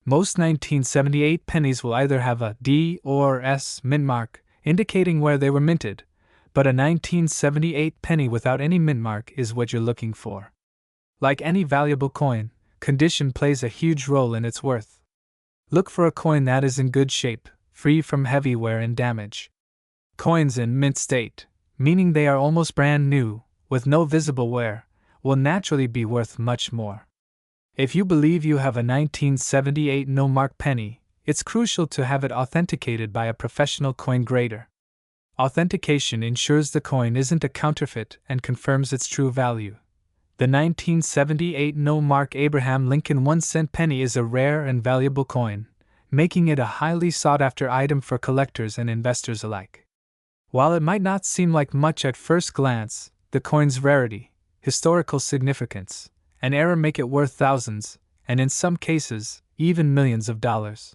Most 1978 pennies will either have a D or S mint mark, indicating where they were minted, but a 1978 penny without any mint mark is what you're looking for. Like any valuable coin, condition plays a huge role in its worth. Look for a coin that is in good shape, free from heavy wear and damage. Coins in mint state, meaning they are almost brand new, with no visible wear, will naturally be worth much more. If you believe you have a 1978 no-mark penny, it's crucial to have it authenticated by a professional coin grader. Authentication ensures the coin isn't a counterfeit and confirms its true value. The 1978 no-mark Abraham Lincoln 1-cent penny is a rare and valuable coin, making it a highly sought-after item for collectors and investors alike. While it might not seem like much at first glance, the coin's rarity, historical significance, and era make it worth thousands, and in some cases, even millions of dollars.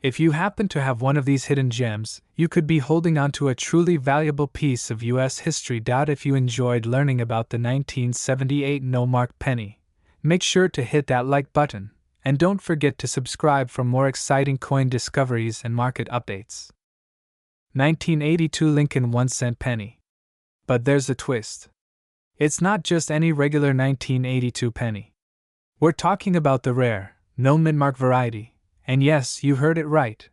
If you happen to have one of these hidden gems, you could be holding onto a truly valuable piece of U.S. history. If you enjoyed learning about the 1978 no-mark penny, make sure to hit that like button, and don't forget to subscribe for more exciting coin discoveries and market updates. 1982 Lincoln 1-cent penny. But there's a twist. It's not just any regular 1982 penny. We're talking about the rare, no mint mark variety. And yes, you heard it right.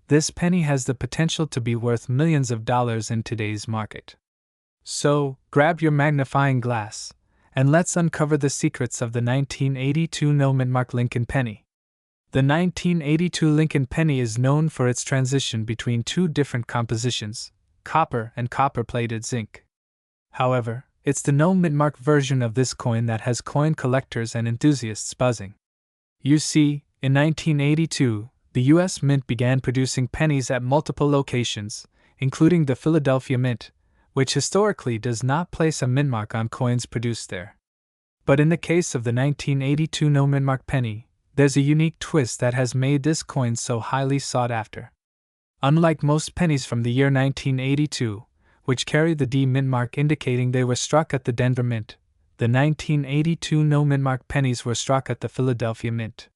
This penny has the potential to be worth millions of dollars in today's market. So, grab your magnifying glass, and let's uncover the secrets of the 1982 no mint mark Lincoln penny. The 1982 Lincoln penny is known for its transition between two different compositions, copper and copper-plated zinc. However, it's the no mint mark version of this coin that has coin collectors and enthusiasts buzzing. You see, in 1982, the U.S. Mint began producing pennies at multiple locations, including the Philadelphia Mint, which historically does not place a mint mark on coins produced there. But in the case of the 1982 no mint mark penny, there's a unique twist that has made this coin so highly sought after. Unlike most pennies from the year 1982, which carry the D mint mark indicating they were struck at the Denver Mint, the 1982 no mint mark pennies were struck at the Philadelphia Mint.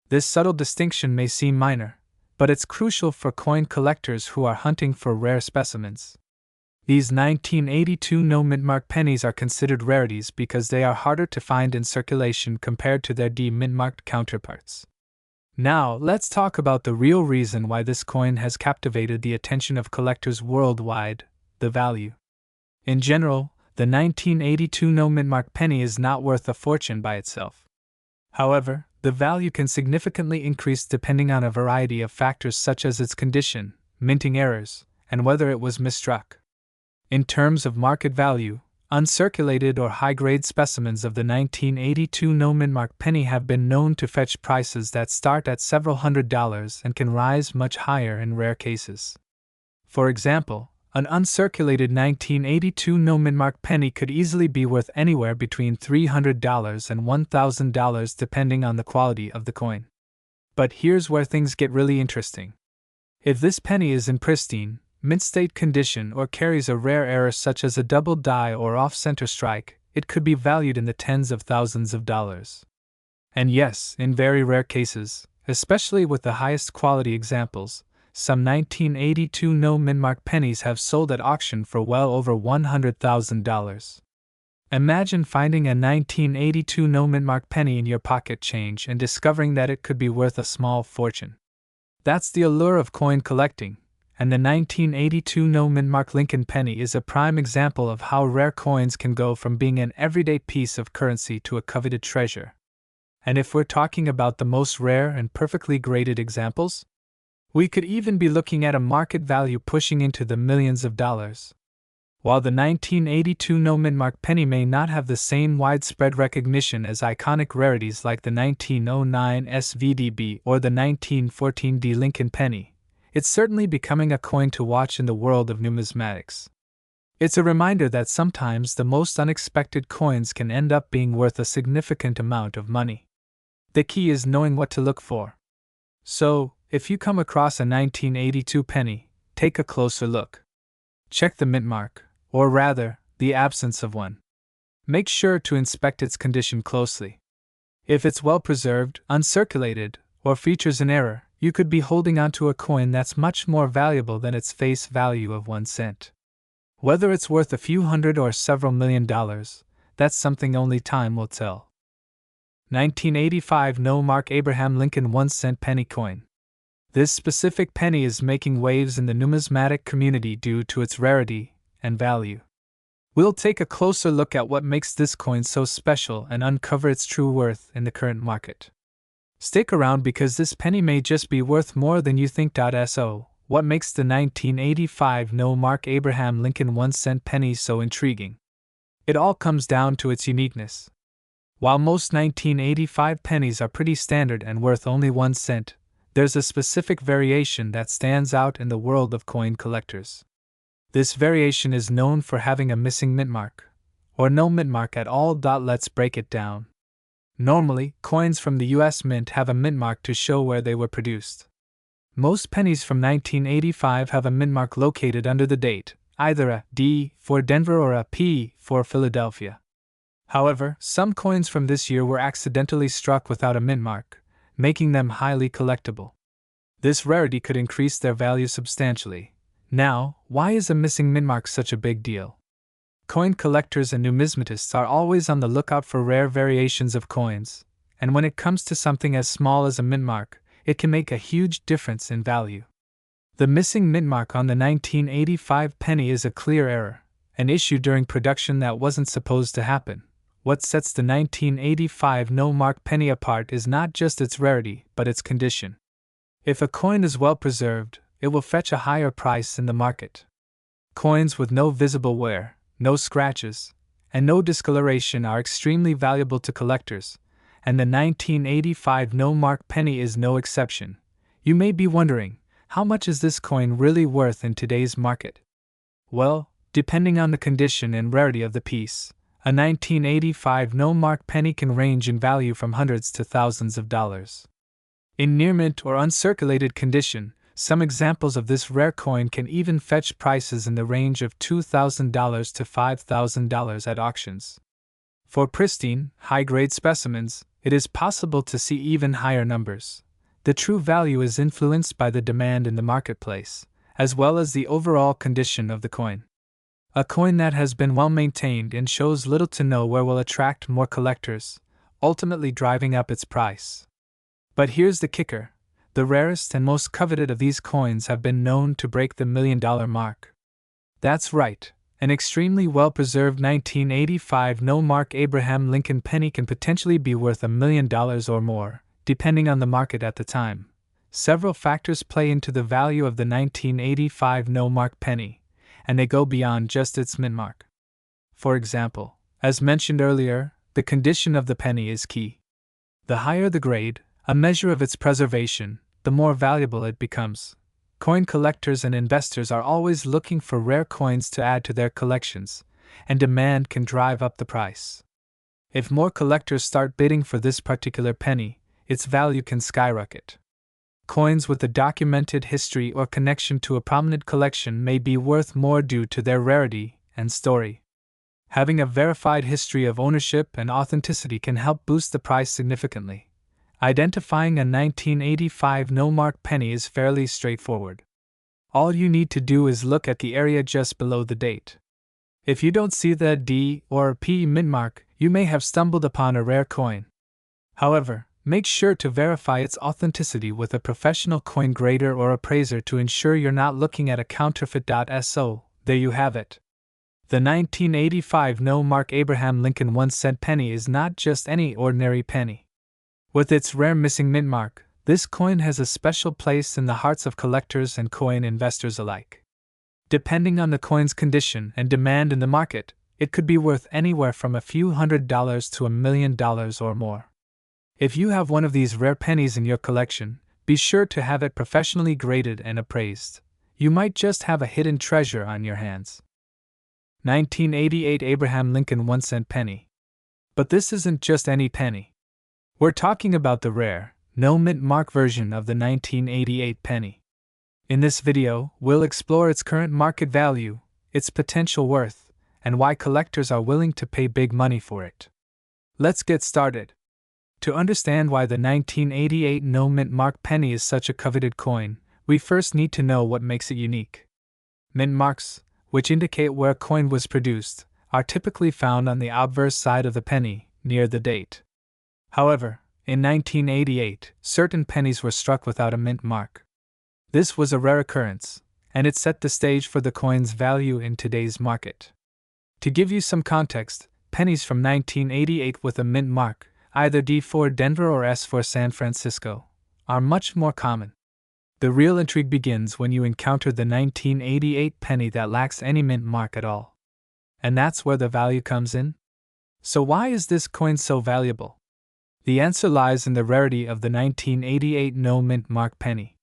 This subtle distinction may seem minor, but it's crucial for coin collectors who are hunting for rare specimens. These 1982 no mint mark pennies are considered rarities because they are harder to find in circulation compared to their D mint marked counterparts. Now, let's talk about the real reason why this coin has captivated the attention of collectors worldwide: the value. In general, the 1982 no mint mark penny is not worth a fortune by itself. However, the value can significantly increase depending on a variety of factors such as its condition, minting errors, and whether it was misstruck. In terms of market value, uncirculated or high-grade specimens of the 1982 no-mint-mark penny have been known to fetch prices that start at several $100s and can rise much higher in rare cases. For example, an uncirculated 1982 no-mint-mark penny could easily be worth anywhere between $300 and $1,000 depending on the quality of the coin. But here's where things get really interesting. If this penny is in pristine, mint-state condition or carries a rare error such as a double die or off-center strike, it could be valued in the tens of thousands of dollars. And yes, in very rare cases, especially with the highest quality examples, some 1982 no-mint-mark pennies have sold at auction for well over $100,000. Imagine finding a 1982 no-mint-mark penny in your pocket change and discovering that it could be worth a small fortune. That's the allure of coin collecting, and the 1982 no-mint-mark Lincoln penny is a prime example of how rare coins can go from being an everyday piece of currency to a coveted treasure. And if we're talking about the most rare and perfectly graded examples, we could even be looking at a market value pushing into the millions of dollars. While the 1982 no-mint-mark penny may not have the same widespread recognition as iconic rarities like the 1909 SVDB or the 1914 D Lincoln penny, it's certainly becoming a coin to watch in the world of numismatics. It's a reminder that sometimes the most unexpected coins can end up being worth a significant amount of money. The key is knowing what to look for. So, if you come across a 1982 penny, take a closer look. Check the mint mark, or rather, the absence of one. Make sure to inspect its condition closely. If it's well preserved, uncirculated, or features an error, you could be holding onto a coin that's much more valuable than its face value of 1 cent. Whether it's worth a few hundred or several $1,000,000, that's something only time will tell. 1985 no-mark Abraham Lincoln 1-cent penny coin. This specific penny is making waves in the numismatic community due to its rarity and value. We'll take a closer look at what makes this coin so special and uncover its true worth in the current market. Stick around because this penny may just be worth more than you think. So, what makes the 1985 no-mark Abraham Lincoln 1-cent penny so intriguing? It all comes down to its uniqueness. While most 1985 pennies are pretty standard and worth only 1 cent, there's a specific variation that stands out in the world of coin collectors. This variation is known for having a missing mint mark, or no mint mark at all. Let's break it down. Normally, coins from the US Mint have a mint mark to show where they were produced. Most pennies from 1985 have a mint mark located under the date, either a D for Denver or a P for Philadelphia. However, some coins from this year were accidentally struck without a mint mark, making them highly collectible. This rarity could increase their value substantially. Now, why is a missing mint mark such a big deal? Coin collectors and numismatists are always on the lookout for rare variations of coins, and when it comes to something as small as a mint mark, it can make a huge difference in value. The missing mint mark on the 1985 penny is a clear error, an issue during production that wasn't supposed to happen. What sets the 1985 no-mark penny apart is not just its rarity, but its condition. If a coin is well preserved, it will fetch a higher price in the market. Coins with no visible wear, no scratches, and no discoloration are extremely valuable to collectors, and the 1985 no-mark penny is no exception. You may be wondering, how much is this coin really worth in today's market? Well, depending on the condition and rarity of the piece, a 1985 no-mark penny can range in value from hundreds to thousands of dollars. In near-mint or uncirculated condition, some examples of this rare coin can even fetch prices in the range of $2,000 to $5,000 at auctions. For pristine, high-grade specimens, it is possible to see even higher numbers. The true value is influenced by the demand in the marketplace, as well as the overall condition of the coin. A coin that has been well maintained and shows little to no wear will attract more collectors, ultimately driving up its price. But here's the kicker: the rarest and most coveted of these coins have been known to break the $1 million mark. That's right, an extremely well-preserved 1985 no-mark Abraham Lincoln penny can potentially be worth $1 million or more, depending on the market at the time. Several factors play into the value of the 1985 no-mark penny, and they go beyond just its mint mark. For example, as mentioned earlier, the condition of the penny is key. The higher the grade, a measure of its preservation, the more valuable it becomes. Coin collectors and investors are always looking for rare coins to add to their collections, and demand can drive up the price. If more collectors start bidding for this particular penny, its value can skyrocket. Coins with a documented history or connection to a prominent collection may be worth more due to their rarity and story. Having a verified history of ownership and authenticity can help boost the price significantly. Identifying a 1985 no-mark penny is fairly straightforward. All you need to do is look at the area just below the date. If you don't see the D or P mint mark, you may have stumbled upon a rare coin. However, make sure to verify its authenticity with a professional coin grader or appraiser to ensure you're not looking at a counterfeit. So, there you have it. The 1985 no-mark Abraham Lincoln 1-cent penny is not just any ordinary penny. With its rare missing mint mark, this coin has a special place in the hearts of collectors and coin investors alike. Depending on the coin's condition and demand in the market, it could be worth anywhere from a few $100s to $1 million or more. If you have one of these rare pennies in your collection, be sure to have it professionally graded and appraised. You might just have a hidden treasure on your hands. 1988 Abraham Lincoln 1-cent penny. But this isn't just any penny. We're talking about the rare, no mint mark version of the 1988 penny. In this video, we'll explore its current market value, its potential worth, and why collectors are willing to pay big money for it. Let's get started. To understand why the 1988 no mint mark penny is such a coveted coin, we first need to know what makes it unique. Mint marks, which indicate where a coin was produced, are typically found on the obverse side of the penny, near the date. However, in 1988, certain pennies were struck without a mint mark. This was a rare occurrence, and it set the stage for the coin's value in today's market. To give you some context, pennies from 1988 with a mint mark, either D for Denver or S for San Francisco, are much more common. The real intrigue begins when you encounter the 1988 penny that lacks any mint mark at all. And that's where the value comes in. So why is this coin so valuable? The answer lies in the rarity of the 1988 no mint mark penny.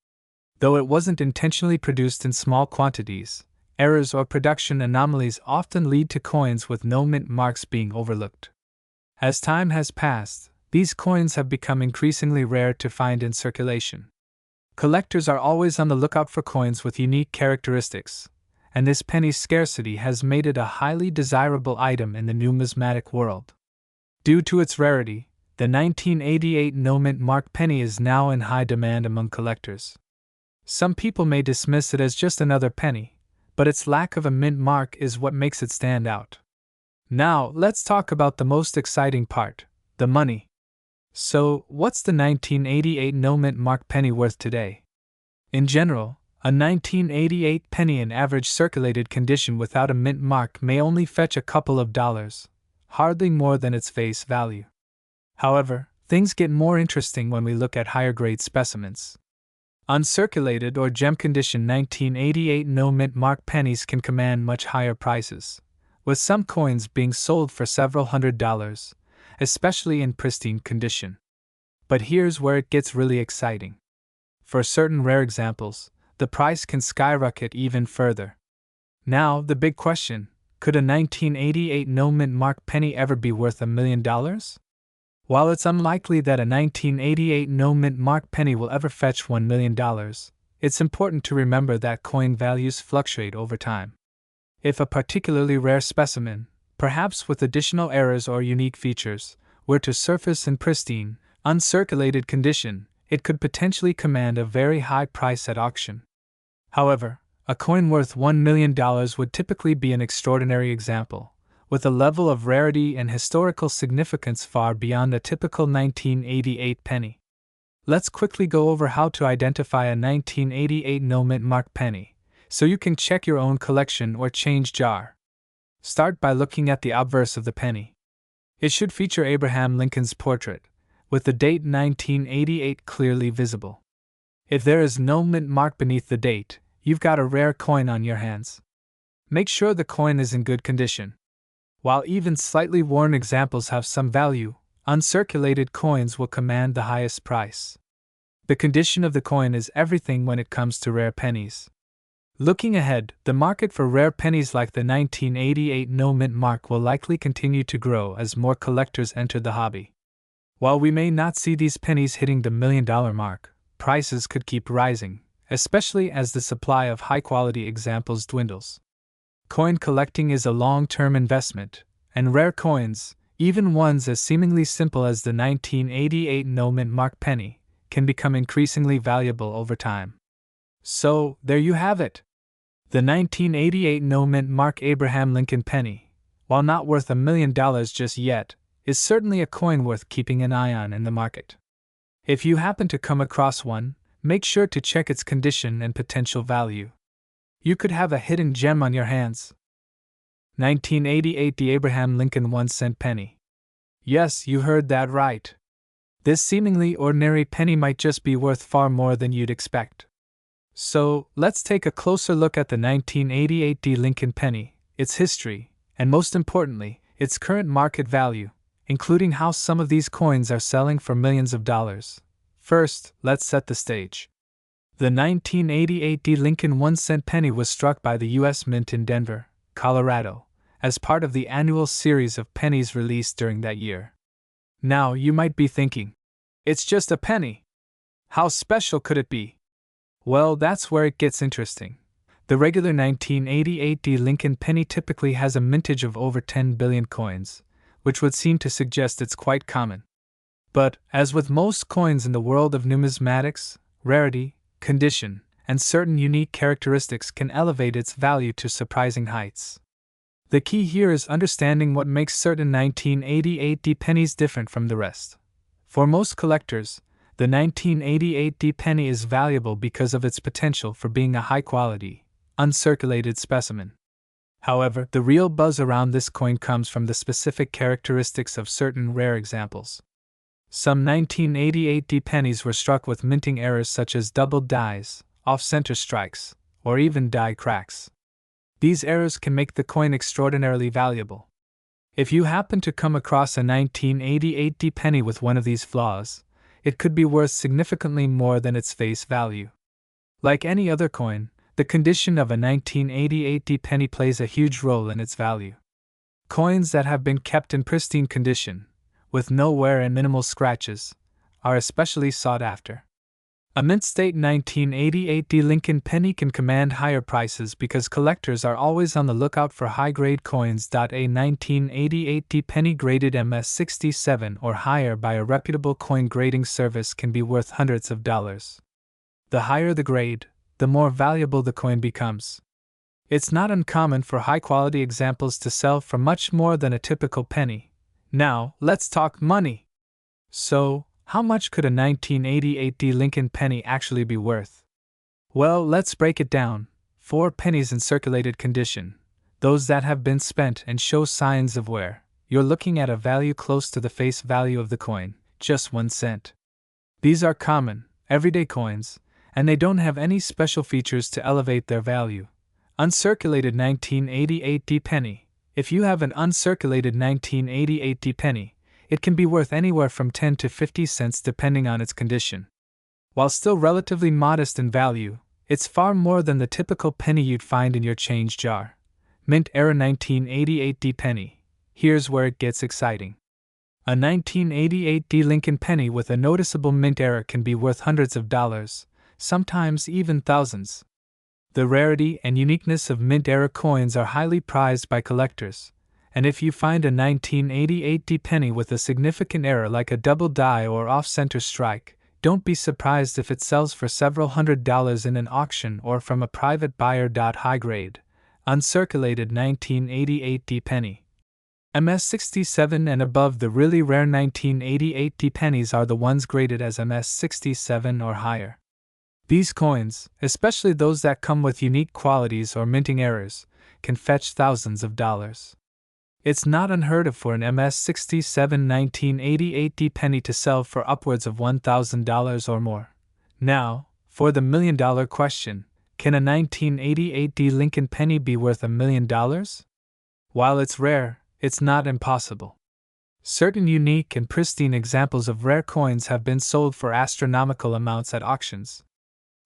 Though it wasn't intentionally produced in small quantities, errors or production anomalies often lead to coins with no mint marks being overlooked. As time has passed, these coins have become increasingly rare to find in circulation. Collectors are always on the lookout for coins with unique characteristics, and this penny's scarcity has made it a highly desirable item in the numismatic world. Due to its rarity, the 1988 no mint mark penny is now in high demand among collectors. Some people may dismiss it as just another penny, but its lack of a mint mark is what makes it stand out. Now, let's talk about the most exciting part, the money. So, what's the 1988 no mint mark penny worth today? In general, a 1988 penny in average circulated condition without a mint mark may only fetch a couple of dollars, hardly more than its face value. However, things get more interesting when we look at higher grade specimens. Uncirculated or gem condition 1988 no mint mark pennies can command much higher prices, with some coins being sold for several $100s, especially in pristine condition. But here's where it gets really exciting. For certain rare examples, the price can skyrocket even further. Now, the big question, could a 1988 no mint mark penny ever be worth $1 million? While it's unlikely that a 1988 no mint mark penny will ever fetch $1 million, it's important to remember that coin values fluctuate over time. If a particularly rare specimen, perhaps with additional errors or unique features, were to surface in pristine, uncirculated condition, it could potentially command a very high price at auction. However, a coin worth $1 million would typically be an extraordinary example, with a level of rarity and historical significance far beyond a typical 1988 penny. Let's quickly go over how to identify a 1988 no mint mark penny, so you can check your own collection or change jar. Start by looking at the obverse of the penny. It should feature Abraham Lincoln's portrait, with the date 1988 clearly visible. If there is no mint mark beneath the date, you've got a rare coin on your hands. Make sure the coin is in good condition. While even slightly worn examples have some value, uncirculated coins will command the highest price. The condition of the coin is everything when it comes to rare pennies. Looking ahead, the market for rare pennies like the 1988 no mint mark will likely continue to grow as more collectors enter the hobby. While we may not see these pennies hitting the $1 million mark, prices could keep rising, especially as the supply of high-quality examples dwindles. Coin collecting is a long-term investment, and rare coins, even ones as seemingly simple as the 1988 no mint mark penny, can become increasingly valuable over time. So, there you have it. The 1988 no mint mark Abraham Lincoln penny, while not worth $1 million just yet, is certainly a coin worth keeping an eye on in the market. If you happen to come across one, make sure to check its condition and potential value. You could have a hidden gem on your hands. 1988 The Abraham Lincoln 1-cent penny. Yes, you heard that right. This seemingly ordinary penny might just be worth far more than you'd expect. So, let's take a closer look at the 1988 D. Lincoln penny, its history, and most importantly, its current market value, including how some of these coins are selling for millions of dollars. First, let's set the stage. The 1988 D. Lincoln 1-cent penny was struck by the U.S. Mint in Denver, Colorado, as part of the annual series of pennies released during that year. Now, you might be thinking, it's just a penny. How special could it be? Well, that's where it gets interesting. The regular 1988 D. Lincoln penny typically has a mintage of over 10 billion coins, which would seem to suggest it's quite common. But, as with most coins in the world of numismatics, rarity, condition, and certain unique characteristics can elevate its value to surprising heights. The key here is understanding what makes certain 1988 D pennies different from the rest. For most collectors, the 1988 D penny is valuable because of its potential for being a high-quality, uncirculated specimen. However, the real buzz around this coin comes from the specific characteristics of certain rare examples. Some 1988 D pennies were struck with minting errors such as doubled dies, off-center strikes, or even die cracks. These errors can make the coin extraordinarily valuable. If you happen to come across a 1988 D penny with one of these flaws, it could be worth significantly more than its face value. Like any other coin, the condition of a 1988 D penny plays a huge role in its value. Coins that have been kept in pristine condition, with no wear and minimal scratches, are especially sought after. A mint-state 1988 D Lincoln penny can command higher prices because collectors are always on the lookout for high-grade coins. A 1988 D penny graded MS67 or higher by a reputable coin grading service can be worth hundreds of dollars. The higher the grade, the more valuable the coin becomes. It's not uncommon for high-quality examples to sell for much more than a typical penny. Now, let's talk money. So, how much could a 1988 D Lincoln penny actually be worth? Well, let's break it down. 4 pennies in circulated condition, those that have been spent and show signs of wear. You're looking at a value close to the face value of the coin, just 1 cent. These are common, everyday coins, and they don't have any special features to elevate their value. Uncirculated 1988 D penny. If you have an uncirculated 1988 D penny, it can be worth anywhere from 10 to 50 cents depending on its condition. While still relatively modest in value, it's far more than the typical penny you'd find in your change jar. Mint era 1988 D penny. Here's where it gets exciting. A 1988 D Lincoln penny with a noticeable mint error can be worth hundreds of dollars, sometimes even thousands. The rarity and uniqueness of mint-era coins are highly prized by collectors, and if you find a 1988 D penny with a significant error like a double die or off-center strike, don't be surprised if it sells for several $100s in an auction or from a private buyer. High-grade, uncirculated 1988 D penny. MS67 and above. The really rare 1988 D pennies are the ones graded as MS67 or higher. These coins, especially those that come with unique qualities or minting errors, can fetch thousands of dollars. It's not unheard of for an MS67 1988 D penny to sell for upwards of $1,000 or more. Now, For the million-dollar question, can a 1988 D Lincoln penny be worth $1 million? While it's rare, it's not impossible. Certain unique and pristine examples of rare coins have been sold for astronomical amounts at auctions.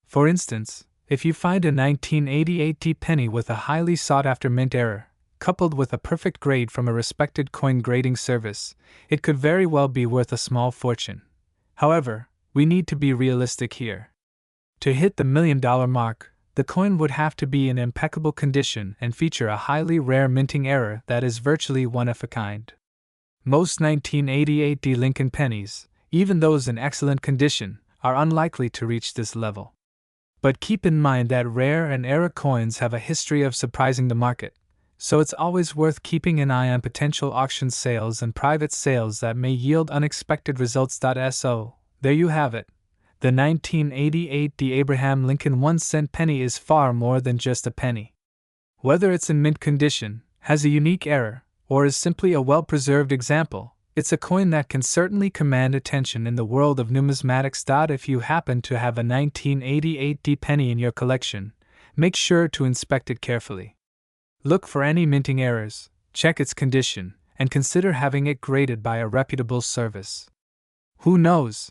For instance, if you find a 1988 D penny with a highly sought-after mint error, coupled with a perfect grade from a respected coin grading service, it could very well be worth a small fortune. However, we need to be realistic here. To hit the $1 million mark, the coin would have to be in impeccable condition and feature a highly rare minting error that is virtually one of a kind. Most 1988 D Lincoln pennies, even those in excellent condition, are unlikely to reach this level. But keep in mind that rare and error coins have a history of surprising the market, so it's always worth keeping an eye on potential auction sales and private sales that may yield unexpected results. So, there you have it. The 1988 D Abraham Lincoln 1-cent penny is far more than just a penny. Whether it's in mint condition, has a unique error, or is simply a well-preserved example, it's a coin that can certainly command attention in the world of numismatics. If you happen to have a 1988 D penny in your collection, make sure to inspect it carefully. Look for any minting errors, check its condition, and consider having it graded by a reputable service. Who knows?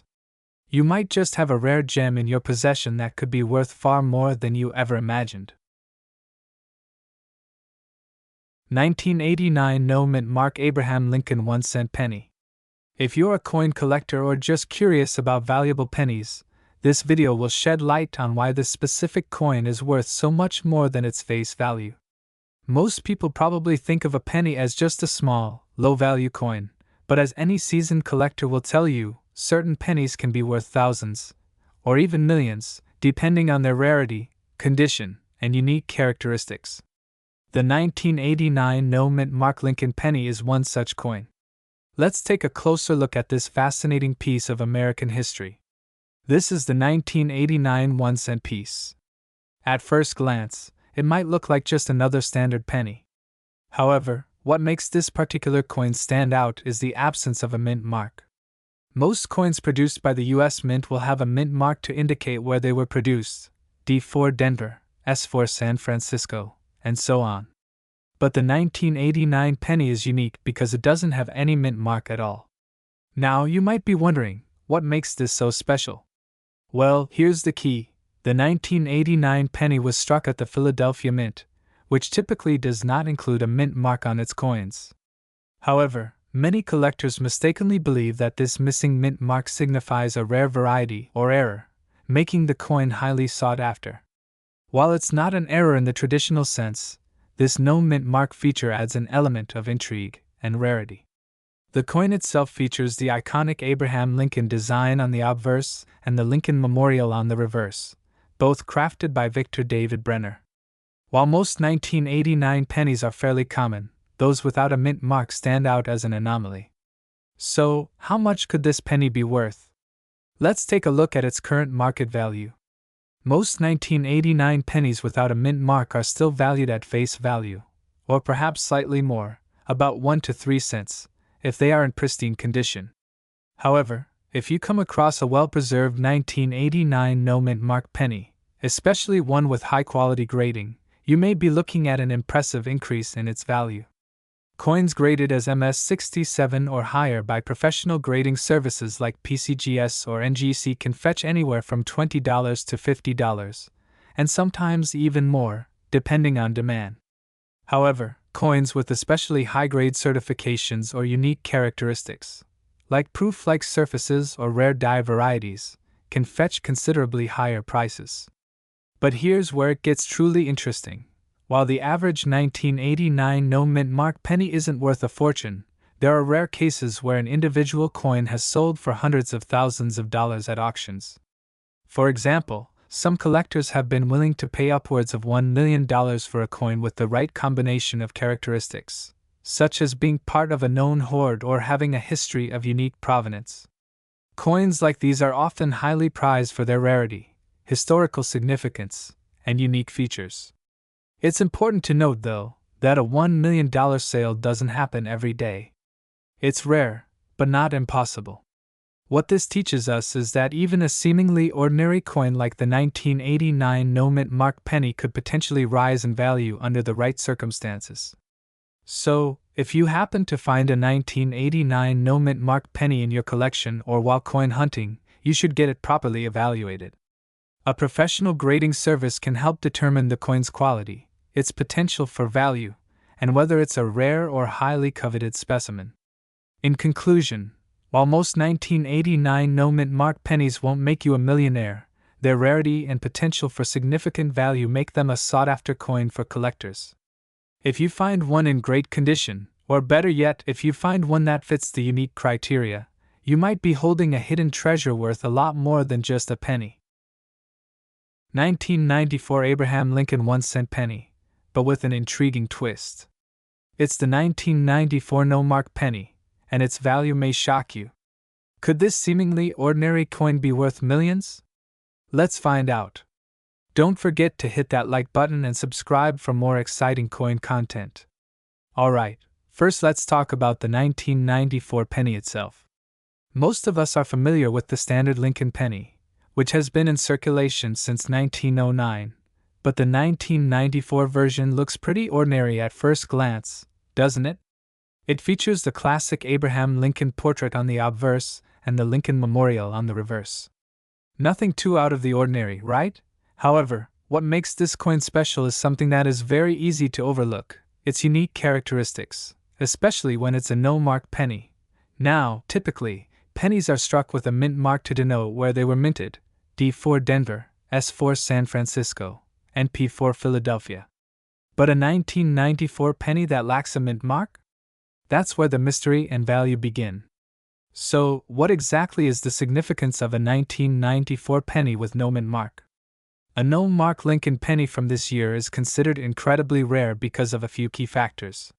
You might just have a rare gem in your possession that could be worth far more than you ever imagined. 1989 No Mint Mark Abraham Lincoln 1-cent penny. If you're a coin collector or just curious about valuable pennies, this video will shed light on why this specific coin is worth so much more than its face value. Most people probably think of a penny as just a small, low-value coin, but as any seasoned collector will tell you, certain pennies can be worth thousands, or even millions, depending on their rarity, condition, and unique characteristics. The 1989 No Mint Mark Lincoln penny is one such coin. Let's take a closer look at this fascinating piece of American history. This is the 1989 1-cent piece. At first glance, it might look like just another standard penny. However, what makes this particular coin stand out is the absence of a mint mark. Most coins produced by the U.S. Mint will have a mint mark to indicate where they were produced, D for Denver, S for San Francisco, and so on. But the 1989 penny is unique because it doesn't have any mint mark at all. Now you might be wondering, what makes this so special? Well, here's the key. The 1989 penny was struck at the Philadelphia Mint, which typically does not include a mint mark on its coins. However, many collectors mistakenly believe that this missing mint mark signifies a rare variety or error, making the coin highly sought after. While it's not an error in the traditional sense, this no mint mark feature adds an element of intrigue and rarity. The coin itself features the iconic Abraham Lincoln design on the obverse and the Lincoln Memorial on the reverse, both crafted by Victor David Brenner. While most 1989 pennies are fairly common, those without a mint mark stand out as an anomaly. So, how much could this penny be worth? Let's take a look at its current market value. Most 1989 pennies without a mint mark are still valued at face value, or perhaps slightly more, about 1 to 3 cents, if they are in pristine condition. However, if you come across a well-preserved 1989 no mint mark penny, especially one with high-quality grading, you may be looking at an impressive increase in its value. Coins graded as MS67 or higher by professional grading services like PCGS or NGC can fetch anywhere from $20 to $50, and sometimes even more, depending on demand. However, coins with especially high-grade certifications or unique characteristics, like proof-like surfaces or rare die varieties, can fetch considerably higher prices. But here's where it gets truly interesting. While the average 1989 no mint mark penny isn't worth a fortune, there are rare cases where an individual coin has sold for hundreds of thousands of dollars at auctions. For example, some collectors have been willing to pay upwards of $1 million for a coin with the right combination of characteristics, such as being part of a known hoard or having a history of unique provenance. Coins like these are often highly prized for their rarity, historical significance, and unique features. It's important to note, though, that a $1 million sale doesn't happen every day. It's rare, but not impossible. What this teaches us is that even a seemingly ordinary coin like the 1989 no-mint mark penny could potentially rise in value under the right circumstances. So, if you happen to find a 1989 no-mint mark penny in your collection or while coin hunting, you should get it properly evaluated. A professional grading service can help determine the coin's quality, its potential for value, and whether it's a rare or highly coveted specimen. In conclusion, while most 1989 no-mint mark pennies won't make you a millionaire, their rarity and potential for significant value make them a sought-after coin for collectors. If you find one in great condition, or better yet, if you find one that fits the unique criteria, you might be holding a hidden treasure worth a lot more than just a penny. 1994 Abraham Lincoln 1-cent penny, but with an intriguing twist. It's the 1994 no-mark penny, and its value may shock you. Could this seemingly ordinary coin be worth millions? Let's find out. Don't forget to hit that like button and subscribe for more exciting coin content. Alright, first let's talk about the 1994 penny itself. Most of us are familiar with the standard Lincoln penny, which has been in circulation since 1909, but the 1994 version looks pretty ordinary at first glance, doesn't it? It features the classic Abraham Lincoln portrait on the obverse and the Lincoln Memorial on the reverse. Nothing too out of the ordinary, right? However, what makes this coin special is something that is very easy to overlook: its unique characteristics, especially when it's a no-mark penny. Now, typically, pennies are struck with a mint mark to denote where they were minted: D4 Denver, S4 San Francisco, and P4 Philadelphia. But a 1994 penny that lacks a mint mark? That's where the mystery and value begin. So, what exactly is the significance of a 1994 penny with no mint mark? A no-mark Lincoln penny from this year is considered incredibly rare because of a few key factors.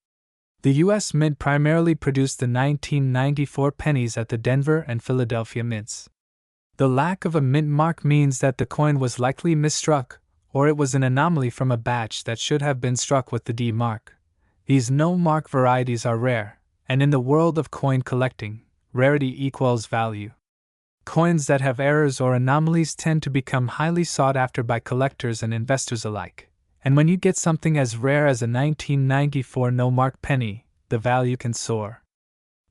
The U.S. Mint primarily produced the 1994 pennies at the Denver and Philadelphia mints. The lack of a mint mark means that the coin was likely misstruck, or it was an anomaly from a batch that should have been struck with the D mark. These no-mark varieties are rare, and in the world of coin collecting, rarity equals value. Coins that have errors or anomalies tend to become highly sought after by collectors and investors alike. And when you get something as rare as a 1994 no-mark penny, the value can soar.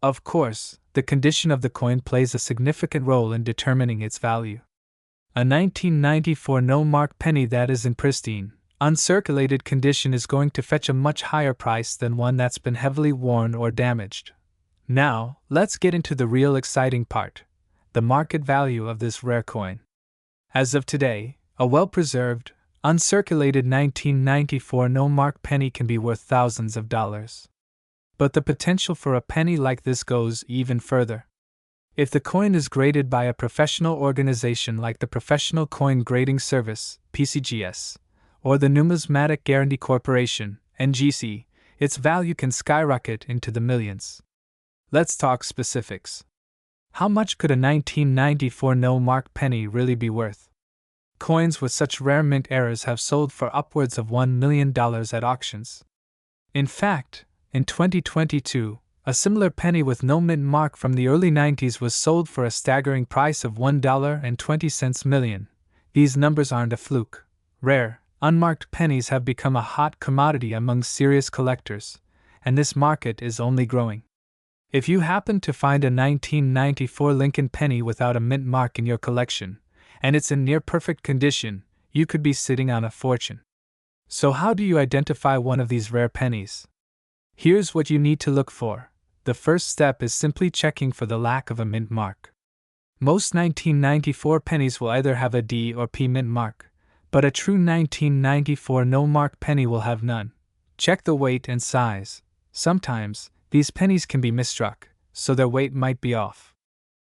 Of course, the condition of the coin plays a significant role in determining its value. A 1994 no-mark penny that is in pristine, uncirculated condition is going to fetch a much higher price than one that's been heavily worn or damaged. Now, let's get into the real exciting part: the market value of this rare coin. As of today, a well-preserved, uncirculated 1994 no-mark penny can be worth thousands of dollars. But the potential for a penny like this goes even further. If the coin is graded by a professional organization like the Professional Coin Grading Service, PCGS, or the Numismatic Guarantee Corporation, NGC, its value can skyrocket into the millions. Let's talk specifics. How much could a 1994 no-mark penny really be worth? Coins with such rare mint errors have sold for upwards of $1 million at auctions. In fact, in 2022, a similar penny with no mint mark from the early 90s was sold for a staggering price of $1.20 million. These numbers aren't a fluke. Rare, unmarked pennies have become a hot commodity among serious collectors, and this market is only growing. If you happen to find a 1994 Lincoln penny without a mint mark in your collection, and it's in near-perfect condition, you could be sitting on a fortune. So how do you identify one of these rare pennies? Here's what you need to look for. The first step is simply checking for the lack of a mint mark. Most 1994 pennies will either have a D or P mint mark, but a true 1994 no-mark penny will have none. Check the weight and size. Sometimes, these pennies can be misstruck, so their weight might be off.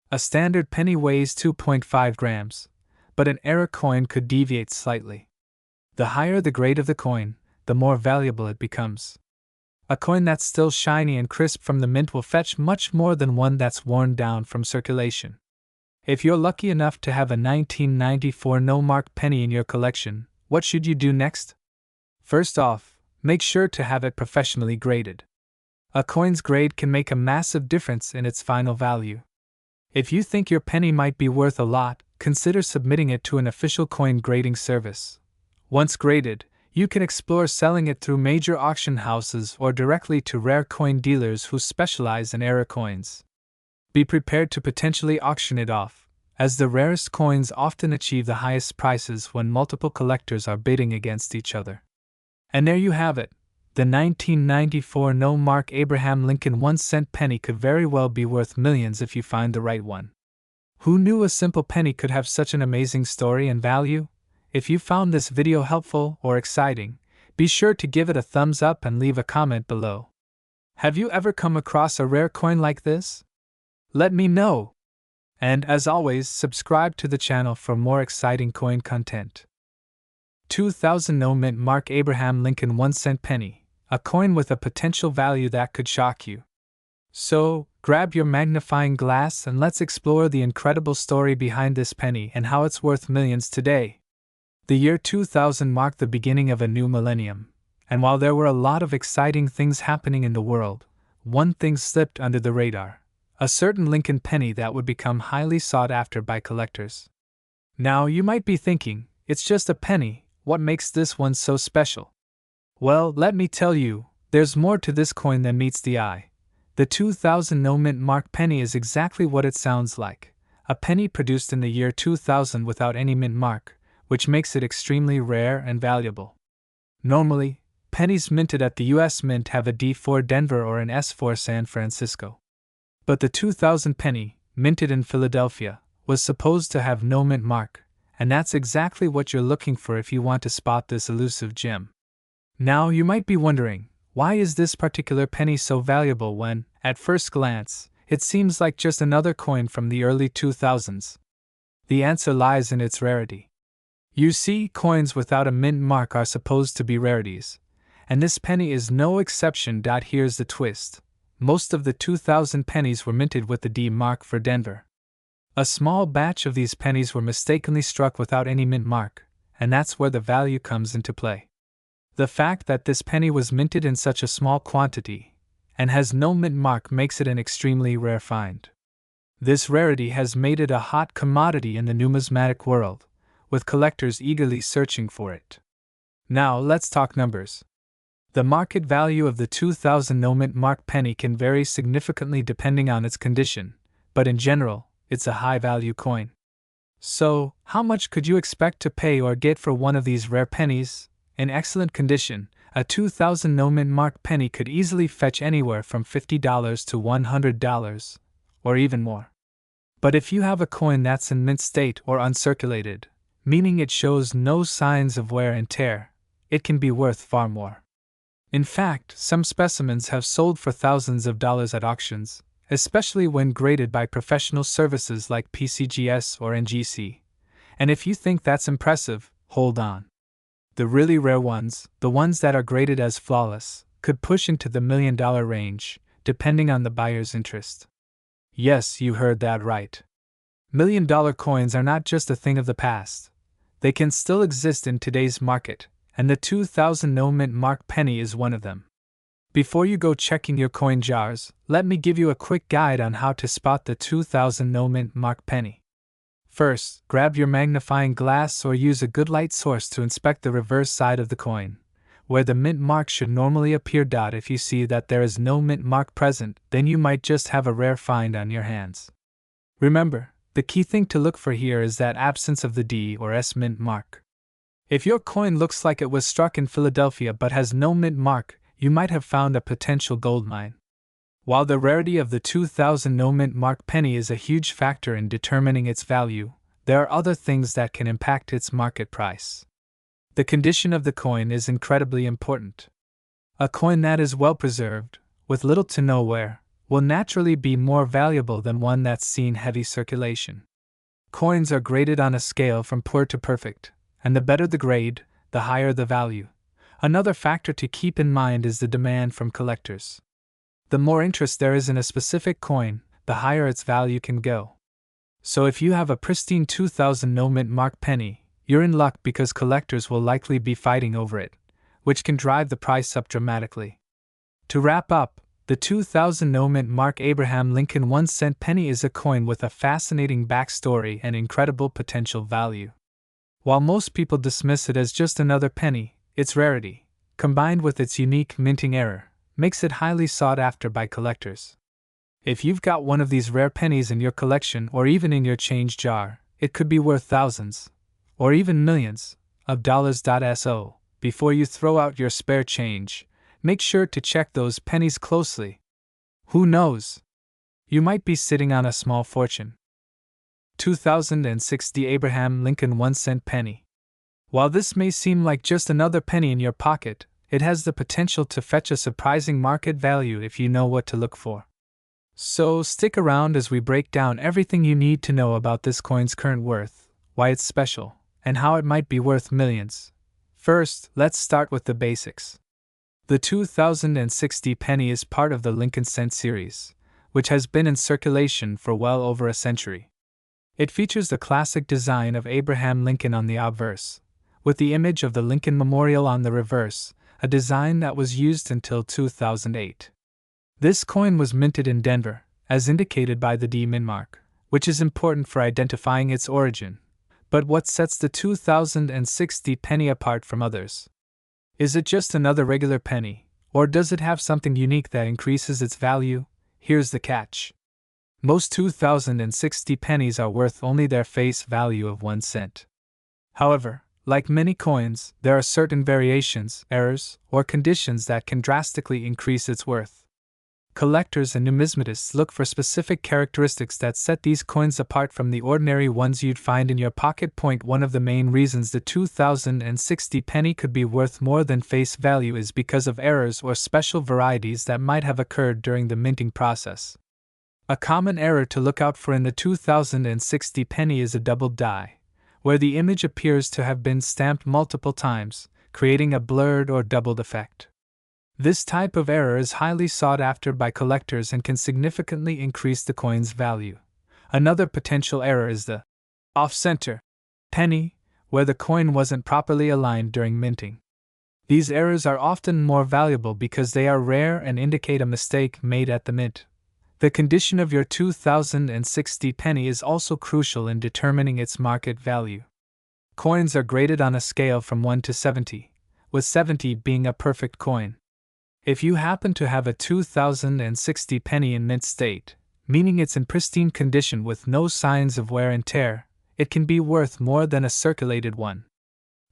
A standard penny weighs 2.5 grams, but an error coin could deviate slightly. The higher the grade of the coin, the more valuable it becomes. A coin that's still shiny and crisp from the mint will fetch much more than one that's worn down from circulation. If you're lucky enough to have a 1994 no-mark penny in your collection, what should you do next? First off, make sure to have it professionally graded. A coin's grade can make a massive difference in its final value. If you think your penny might be worth a lot, consider submitting it to an official coin grading service. Once graded, you can explore selling it through major auction houses or directly to rare coin dealers who specialize in rare coins. Be prepared to potentially auction it off, as the rarest coins often achieve the highest prices when multiple collectors are bidding against each other. And there you have it. The 1994 no-mark Abraham Lincoln 1-cent penny could very well be worth millions if you find the right one. Who knew a simple penny could have such an amazing story and value? If you found this video helpful or exciting, be sure to give it a thumbs up and leave a comment below. Have you ever come across a rare coin like this? Let me know! And as always, subscribe to the channel for more exciting coin content. 2000 no-mint mark Abraham Lincoln 1-cent penny, a coin with a potential value that could shock you. So, grab your magnifying glass and let's explore the incredible story behind this penny and how it's worth millions today. The year 2000 marked the beginning of a new millennium, and while there were a lot of exciting things happening in the world, one thing slipped under the radar: a certain Lincoln penny that would become highly sought after by collectors. Now you might be thinking, it's just a penny, what makes this one so special? Well, let me tell you, there's more to this coin than meets the eye. The 2000 no-mint mark penny is exactly what it sounds like, a penny produced in the year 2000 without any mint mark, which makes it extremely rare and valuable. Normally, pennies minted at the US Mint have a D for Denver or an S for San Francisco. But the 2000 penny, minted in Philadelphia, was supposed to have no mint mark, and that's exactly what you're looking for if you want to spot this elusive gem. Now you might be wondering, why is this particular penny so valuable when, at first glance, it seems like just another coin from the early 2000s? The answer lies in its rarity. You see, coins without a mint mark are supposed to be rarities, and this penny is no exception. Here's the twist: most of the 2000 pennies were minted with the D mark for Denver. A small batch of these pennies were mistakenly struck without any mint mark, and that's where the value comes into play. The fact that this penny was minted in such a small quantity and has no mint mark makes it an extremely rare find. This rarity has made it a hot commodity in the numismatic world, with collectors eagerly searching for it. Now let's talk numbers. The market value of the 2000 no-mint mark penny can vary significantly depending on its condition, but in general, it's a high-value coin. So, how much could you expect to pay or get for one of these rare pennies? In excellent condition, a 2000 no-mint mark penny could easily fetch anywhere from $50 to $100, or even more. But if you have a coin that's in mint state or uncirculated, meaning it shows no signs of wear and tear, it can be worth far more. In fact, some specimens have sold for thousands of dollars at auctions, especially when graded by professional services like PCGS or NGC. And if you think that's impressive, hold on. The really rare ones, the ones that are graded as flawless, could push into the $1 million range, depending on the buyer's interest. Yes, you heard that right. $1 million coins are not just a thing of the past. They can still exist in today's market, and the 2000 no-mint mark penny is one of them. Before you go checking your coin jars, let me give you a quick guide on how to spot the 2000 no-mint mark penny. First, grab your magnifying glass or use a good light source to inspect the reverse side of the coin, where the mint mark should normally appear. If you see that there is no mint mark present, then you might just have a rare find on your hands. Remember, the key thing to look for here is that absence of the D or S mint mark. If your coin looks like it was struck in Philadelphia but has no mint mark, you might have found a potential gold mine. While the rarity of the 2000 no mint mark penny is a huge factor in determining its value, there are other things that can impact its market price. The condition of the coin is incredibly important. A coin that is well preserved, with little to no wear, will naturally be more valuable than one that's seen heavy circulation. Coins are graded on a scale from poor to perfect, and the better the grade, the higher the value. Another factor to keep in mind is the demand from collectors. The more interest there is in a specific coin, the higher its value can go. So if you have a pristine 2000 no mint mark penny, you're in luck because collectors will likely be fighting over it, which can drive the price up dramatically. To wrap up, The 2000 no-mint mark Abraham Lincoln 1-cent penny is a coin with a fascinating backstory and incredible potential value. While most people dismiss it as just another penny, its rarity, combined with its unique minting error, makes it highly sought after by collectors. If you've got one of these rare pennies in your collection or even in your change jar, it could be worth thousands, or even millions, of dollars. So, before you throw out your spare change, make sure to check those pennies closely. Who knows? You might be sitting on a small fortune. 2060 Abraham Lincoln 1-cent penny. While this may seem like just another penny in your pocket, it has the potential to fetch a surprising market value if you know what to look for. So stick around as we break down everything you need to know about this coin's current worth, why it's special, and how it might be worth millions. First, let's start with the basics. The 2060 penny is part of the Lincoln Cent series, which has been in circulation for well over a century. It features the classic design of Abraham Lincoln on the obverse, with the image of the Lincoln Memorial on the reverse, a design that was used until 2008. This coin was minted in Denver, as indicated by the D mint mark, which is important for identifying its origin. But what sets the 2060 penny apart from others? Is it just another regular penny, or does it have something unique that increases its value? Here's the catch. Most 2060 pennies are worth only their face value of 1 cent. However, like many coins, there are certain variations, errors, or conditions that can drastically increase its worth. Collectors and numismatists look for specific characteristics that set these coins apart from the ordinary ones you'd find in your pocket. One of the main reasons the 2060 penny could be worth more than face value is because of errors or special varieties that might have occurred during the minting process. A common error to look out for in the 2060 penny is a doubled die, where the image appears to have been stamped multiple times, creating a blurred or doubled effect. This type of error is highly sought after by collectors and can significantly increase the coin's value. Another potential error is the off-center penny, where the coin wasn't properly aligned during minting. These errors are often more valuable because they are rare and indicate a mistake made at the mint. The condition of your 2060 penny is also crucial in determining its market value. Coins are graded on a scale from 1 to 70, with 70 being a perfect coin. If you happen to have a 2060 penny in mint state, meaning it's in pristine condition with no signs of wear and tear, it can be worth more than a circulated one.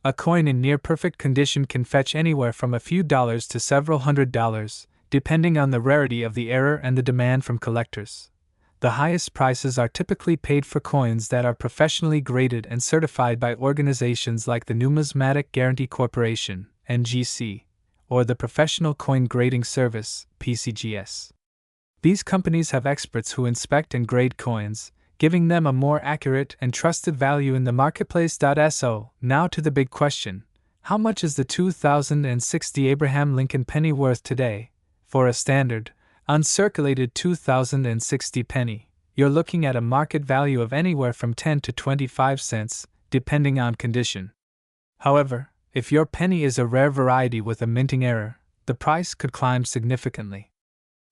A coin in near-perfect condition can fetch anywhere from a few dollars to several $100s, depending on the rarity of the error and the demand from collectors. The highest prices are typically paid for coins that are professionally graded and certified by organizations like the Numismatic Guarantee Corporation, NGC, or the Professional Coin Grading Service, PCGS. These companies have experts who inspect and grade coins, giving them a more accurate and trusted value in the marketplace. So, now to the big question: how much is the 2060 Abraham Lincoln penny worth today? For a standard, uncirculated 2060 penny, you're looking at a market value of anywhere from 10 to 25 cents, depending on condition. However, if your penny is a rare variety with a minting error, the price could climb significantly.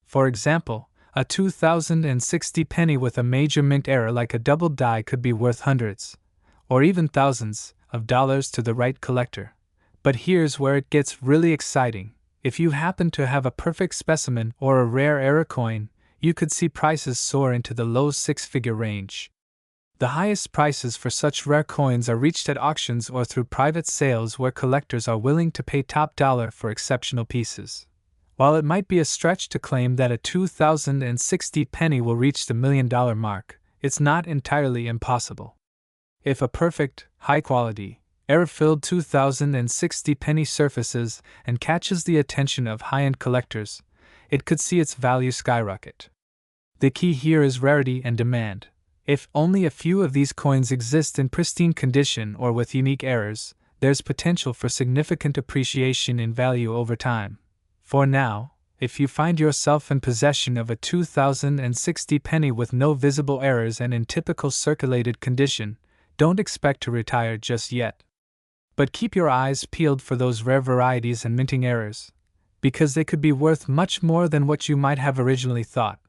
For example, a 2060 penny with a major mint error like a doubled die could be worth hundreds, or even thousands, of dollars to the right collector. But here's where it gets really exciting. If you happen to have a perfect specimen or a rare error coin, you could see prices soar into the low six-figure range. The highest prices for such rare coins are reached at auctions or through private sales where collectors are willing to pay top dollar for exceptional pieces. While it might be a stretch to claim that a 2060 penny will reach the $1 million mark, it's not entirely impossible. If a perfect, high-quality, error-filled 2060 penny surfaces and catches the attention of high-end collectors, it could see its value skyrocket. The key here is rarity and demand. If only a few of these coins exist in pristine condition or with unique errors, there's potential for significant appreciation in value over time. For now, if you find yourself in possession of a 2060 penny with no visible errors and in typical circulated condition, don't expect to retire just yet. But keep your eyes peeled for those rare varieties and minting errors. because they could be worth much more than what you might have originally thought.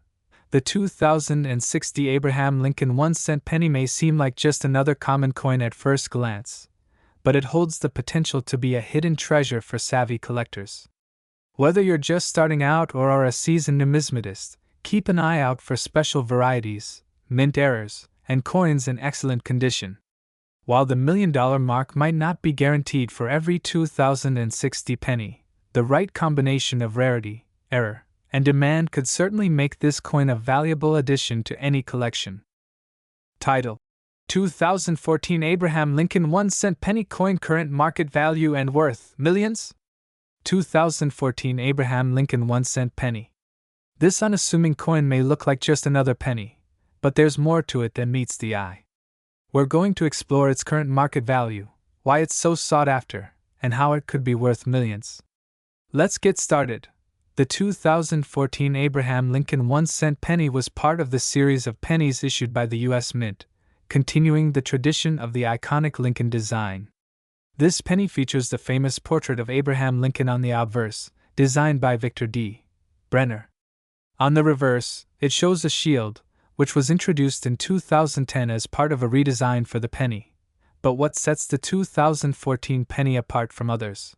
The 2060 Abraham Lincoln 1-cent penny may seem like just another common coin at first glance, but it holds the potential to be a hidden treasure for savvy collectors. Whether you're just starting out or are a seasoned numismatist, keep an eye out for special varieties, mint errors, and coins in excellent condition. While the $1 million mark might not be guaranteed for every 2060 penny, the right combination of rarity, error, and demand could certainly make this coin a valuable addition to any collection. Title: 2014 Abraham Lincoln 1-cent penny coin, current market value and worth millions. 2014 Abraham Lincoln 1-cent penny. This unassuming coin may look like just another penny, but there's more to it than meets the eye. We're going to explore its current market value, why it's so sought after, and how it could be worth millions. Let's get started. The 2014 Abraham Lincoln 1-cent penny was part of the series of pennies issued by the U.S. Mint, continuing the tradition of the iconic Lincoln design. This penny features the famous portrait of Abraham Lincoln on the obverse, designed by Victor D. Brenner. On the reverse, it shows a shield, which was introduced in 2010 as part of a redesign for the penny. But what sets the 2014 penny apart from others?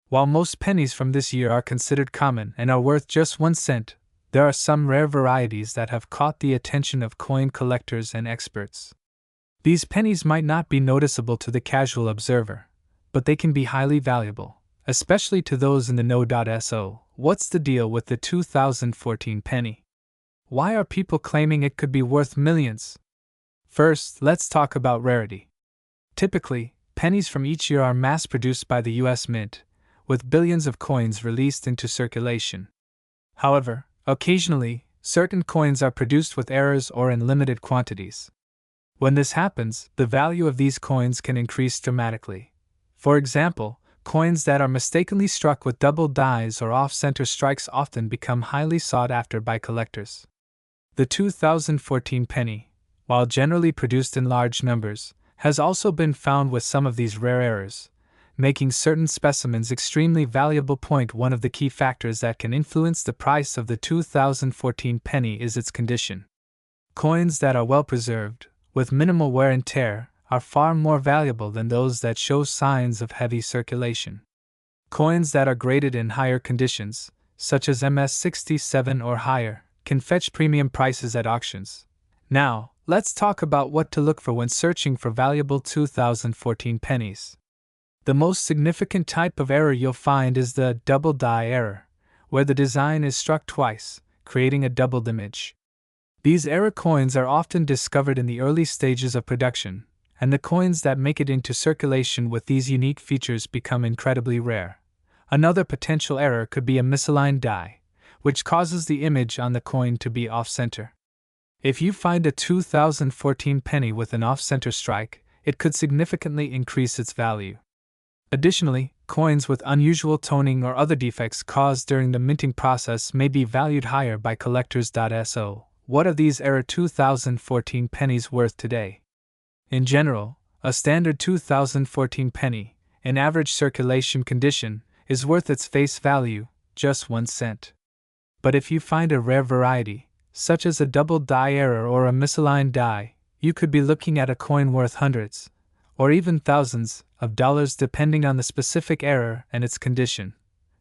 While most pennies from this year are considered common and are worth just 1 cent, there are some rare varieties that have caught the attention of coin collectors and experts. These pennies might not be noticeable to the casual observer, but they can be highly valuable, especially to those in the know. So, what's the deal with the 2014 penny? Why are people claiming it could be worth millions? First, let's talk about rarity. Typically, pennies from each year are mass-produced by the U.S. Mint, with billions of coins released into circulation. However, occasionally, certain coins are produced with errors or in limited quantities. When this happens, the value of these coins can increase dramatically. For example, coins that are mistakenly struck with double dies or off-center strikes often become highly sought after by collectors. The 2014 penny, while generally produced in large numbers, has also been found with some of these rare errors, making certain specimens extremely valuable. One of the key factors that can influence the price of the 2014 penny is its condition. Coins that are well preserved, with minimal wear and tear, are far more valuable than those that show signs of heavy circulation. Coins that are graded in higher conditions, such as MS67 or higher, can fetch premium prices at auctions. Now, let's talk about what to look for when searching for valuable 2014 pennies. The most significant type of error you'll find is the double die error, where the design is struck twice, creating a doubled image. These error coins are often discovered in the early stages of production, and the coins that make it into circulation with these unique features become incredibly rare. Another potential error could be a misaligned die, which causes the image on the coin to be off-center. If you find a 2014 penny with an off-center strike, it could significantly increase its value. Additionally, coins with unusual toning or other defects caused during the minting process may be valued higher by collectors. So, what are these error 2014 pennies worth today? In general, a standard 2014 penny, in average circulation condition, is worth its face value, just 1 cent. But if you find a rare variety, such as a double die error or a misaligned die, you could be looking at a coin worth hundreds, or even thousands, of dollars depending on the specific error and its condition.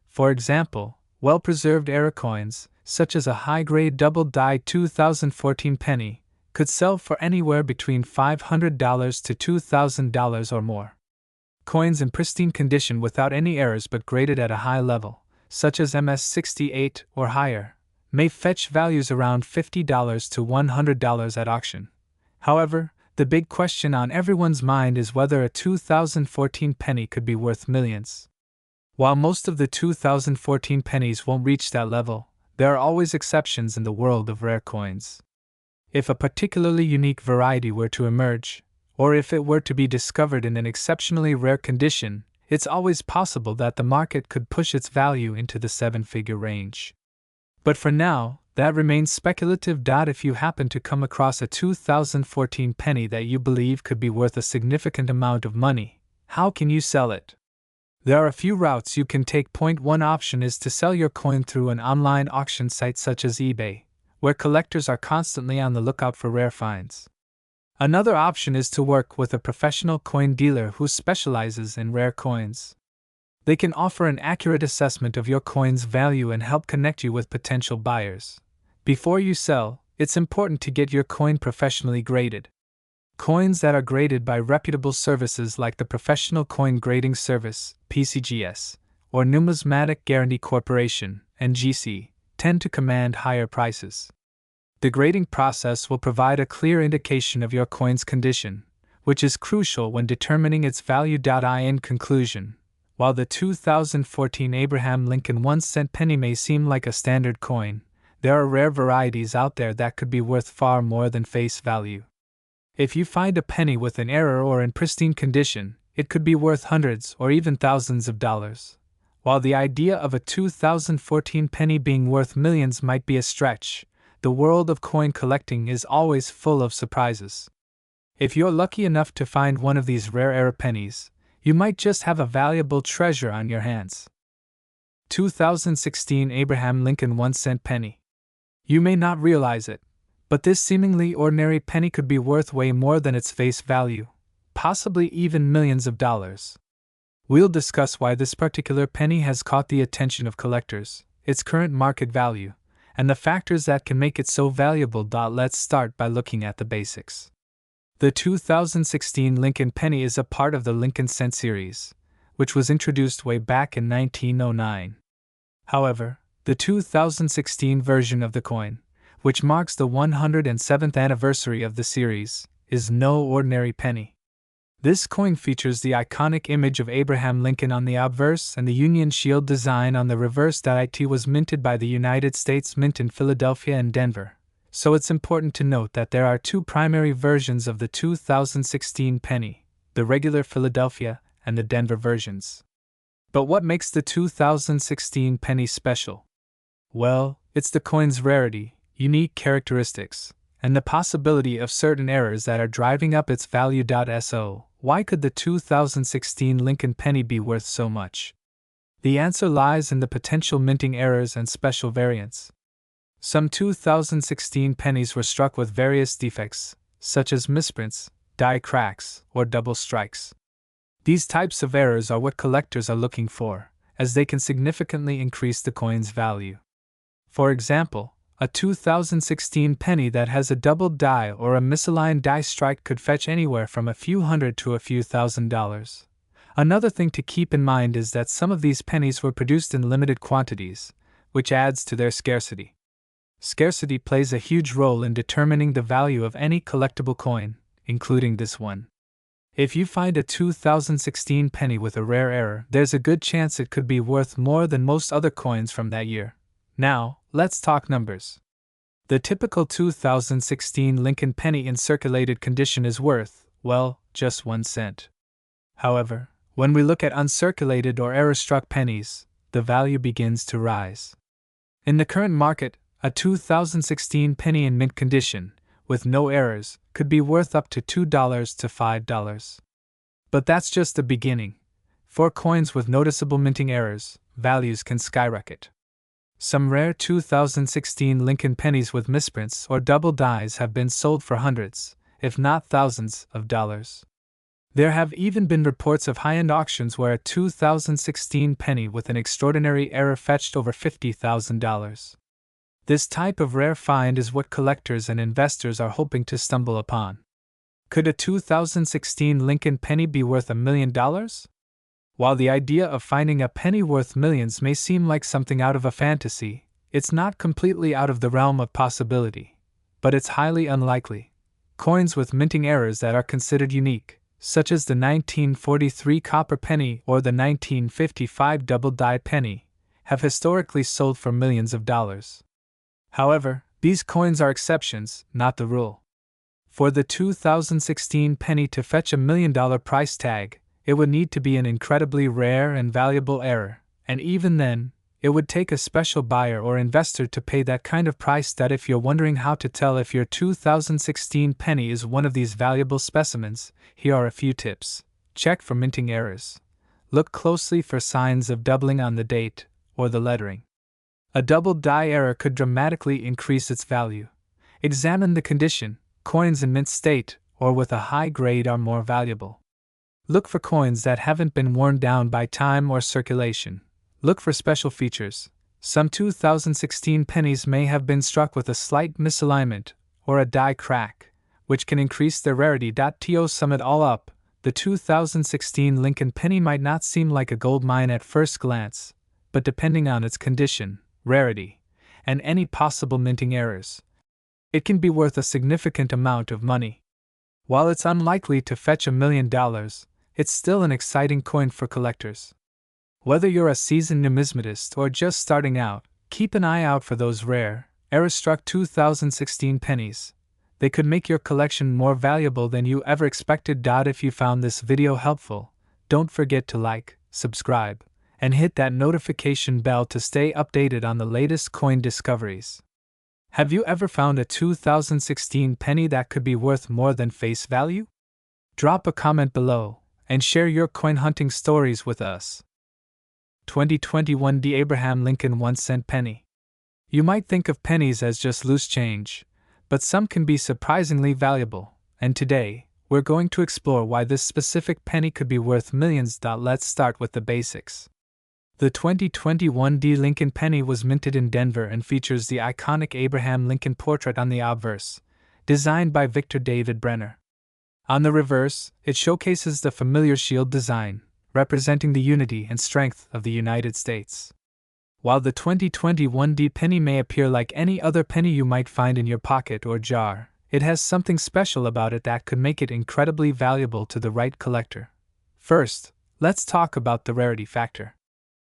For example, well-preserved error coins, such as a high-grade double die 2014 penny, could sell for anywhere between $500 to $2,000 or more. Coins in pristine condition without any errors but graded at a high level, such as MS68 or higher, may fetch values around $50 to $100 at auction. However, the big question on everyone's mind is whether a 2014 penny could be worth millions. While most of the 2014 pennies won't reach that level, there are always exceptions in the world of rare coins. If a particularly unique variety were to emerge, or if it were to be discovered in an exceptionally rare condition, it's always possible that the market could push its value into the 7-figure range. But for now, that remains speculative. If you happen to come across a 2014 penny that you believe could be worth a significant amount of money, how can you sell it? There are a few routes you can take. Point 1 option is to sell your coin through an online auction site such as eBay, where collectors are constantly on the lookout for rare finds. Another option is to work with a professional coin dealer who specializes in rare coins. They can offer an accurate assessment of your coin's value and help connect you with potential buyers. Before you sell, it's important to get your coin professionally graded. Coins that are graded by reputable services like the Professional Coin Grading Service, PCGS, or Numismatic Guarantee Corporation, NGC, tend to command higher prices. The grading process will provide a clear indication of your coin's condition, which is crucial when determining its value. In conclusion, while the 2014 Abraham Lincoln 1-cent penny may seem like a standard coin, there are rare varieties out there that could be worth far more than face value. If you find a penny with an error or in pristine condition, it could be worth hundreds or even thousands of dollars. While the idea of a 2014 penny being worth millions might be a stretch, the world of coin collecting is always full of surprises. If you're lucky enough to find one of these rare error pennies, you might just have a valuable treasure on your hands. 2016 Abraham Lincoln 1-cent penny. You may not realize it, but this seemingly ordinary penny could be worth way more than its face value, possibly even millions of dollars. We'll discuss why this particular penny has caught the attention of collectors, its current market value, and the factors that can make it so valuable. Let's start by looking at the basics. The 2016 Lincoln penny is a part of the Lincoln cent series, which was introduced way back in 1909. However, the 2016 version of the coin, which marks the 107th anniversary of the series, is no ordinary penny. This coin features the iconic image of Abraham Lincoln on the obverse and the Union Shield design on the reverse. It was minted by the United States Mint in Philadelphia and Denver, so it's important to note that there are two primary versions of the 2016 penny, the regular Philadelphia and the Denver versions. But what makes the 2016 penny special? Well, it's the coin's rarity, unique characteristics, and the possibility of certain errors that are driving up its value. So, why could the 2016 Lincoln penny be worth so much? The answer lies in the potential minting errors and special variants. Some 2016 pennies were struck with various defects, such as misprints, die cracks, or double strikes. These types of errors are what collectors are looking for, as they can significantly increase the coin's value. For example, a 2016 penny that has a doubled die or a misaligned die strike could fetch anywhere from a few hundred to a few $1,000s. Another thing to keep in mind is that some of these pennies were produced in limited quantities, which adds to their scarcity. Scarcity plays a huge role in determining the value of any collectible coin, including this one. If you find a 2016 penny with a rare error, there's a good chance it could be worth more than most other coins from that year. Now, let's talk numbers. The typical 2016 Lincoln penny in circulated condition is worth, well, just 1 cent. However, when we look at uncirculated or error-struck pennies, the value begins to rise. In the current market, a 2016 penny in mint condition, with no errors, could be worth up to $2 to $5. But that's just the beginning. For coins with noticeable minting errors, values can skyrocket. Some rare 2016 Lincoln pennies with misprints or double dies have been sold for hundreds, if not thousands, of dollars. There have even been reports of high-end auctions where a 2016 penny with an extraordinary error fetched over $50,000. This type of rare find is what collectors and investors are hoping to stumble upon. Could a 2016 Lincoln penny be worth $1 million? While the idea of finding a penny worth millions may seem like something out of a fantasy, it's not completely out of the realm of possibility, but it's highly unlikely. Coins with minting errors that are considered unique, such as the 1943 copper penny or the 1955 double-die penny, have historically sold for millions of dollars. However, these coins are exceptions, not the rule. For the 2016 penny to fetch $1 million price tag, it would need to be an incredibly rare and valuable error, and even then, it would take a special buyer or investor to pay that kind of price. If you're wondering how to tell if your 2016 penny is one of these valuable specimens, here are a few tips. Check for minting errors. Look closely for signs of doubling on the date or the lettering. A double die error could dramatically increase its value. Examine the condition. Coins in mint state or with a high grade are more valuable. Look for coins that haven't been worn down by time or circulation. Look for special features. Some 2016 pennies may have been struck with a slight misalignment or a die crack, which can increase their rarity. To sum it all up, the 2016 Lincoln penny might not seem like a gold mine at first glance, but depending on its condition, rarity, and any possible minting errors, it can be worth a significant amount of money. While it's unlikely to fetch $1 million, it's still an exciting coin for collectors. Whether you're a seasoned numismatist or just starting out, keep an eye out for those rare, error-struck 2016 pennies. They could make your collection more valuable than you ever expected. If you found this video helpful, don't forget to like, subscribe, and hit that notification bell to stay updated on the latest coin discoveries. Have you ever found a 2016 penny that could be worth more than face value? Drop a comment below and share your coin hunting stories with us. 2021 D. Abraham Lincoln 1-cent penny. You might think of pennies as just loose change, but some can be surprisingly valuable, and today, we're going to explore why this specific penny could be worth millions. Let's start with the basics. The 2021 D. Lincoln penny was minted in Denver and features the iconic Abraham Lincoln portrait on the obverse, designed by Victor David Brenner. On the reverse, it showcases the familiar shield design, representing the unity and strength of the United States. While the 2021 D penny may appear like any other penny you might find in your pocket or jar, it has something special about it that could make it incredibly valuable to the right collector. First, let's talk about the rarity factor.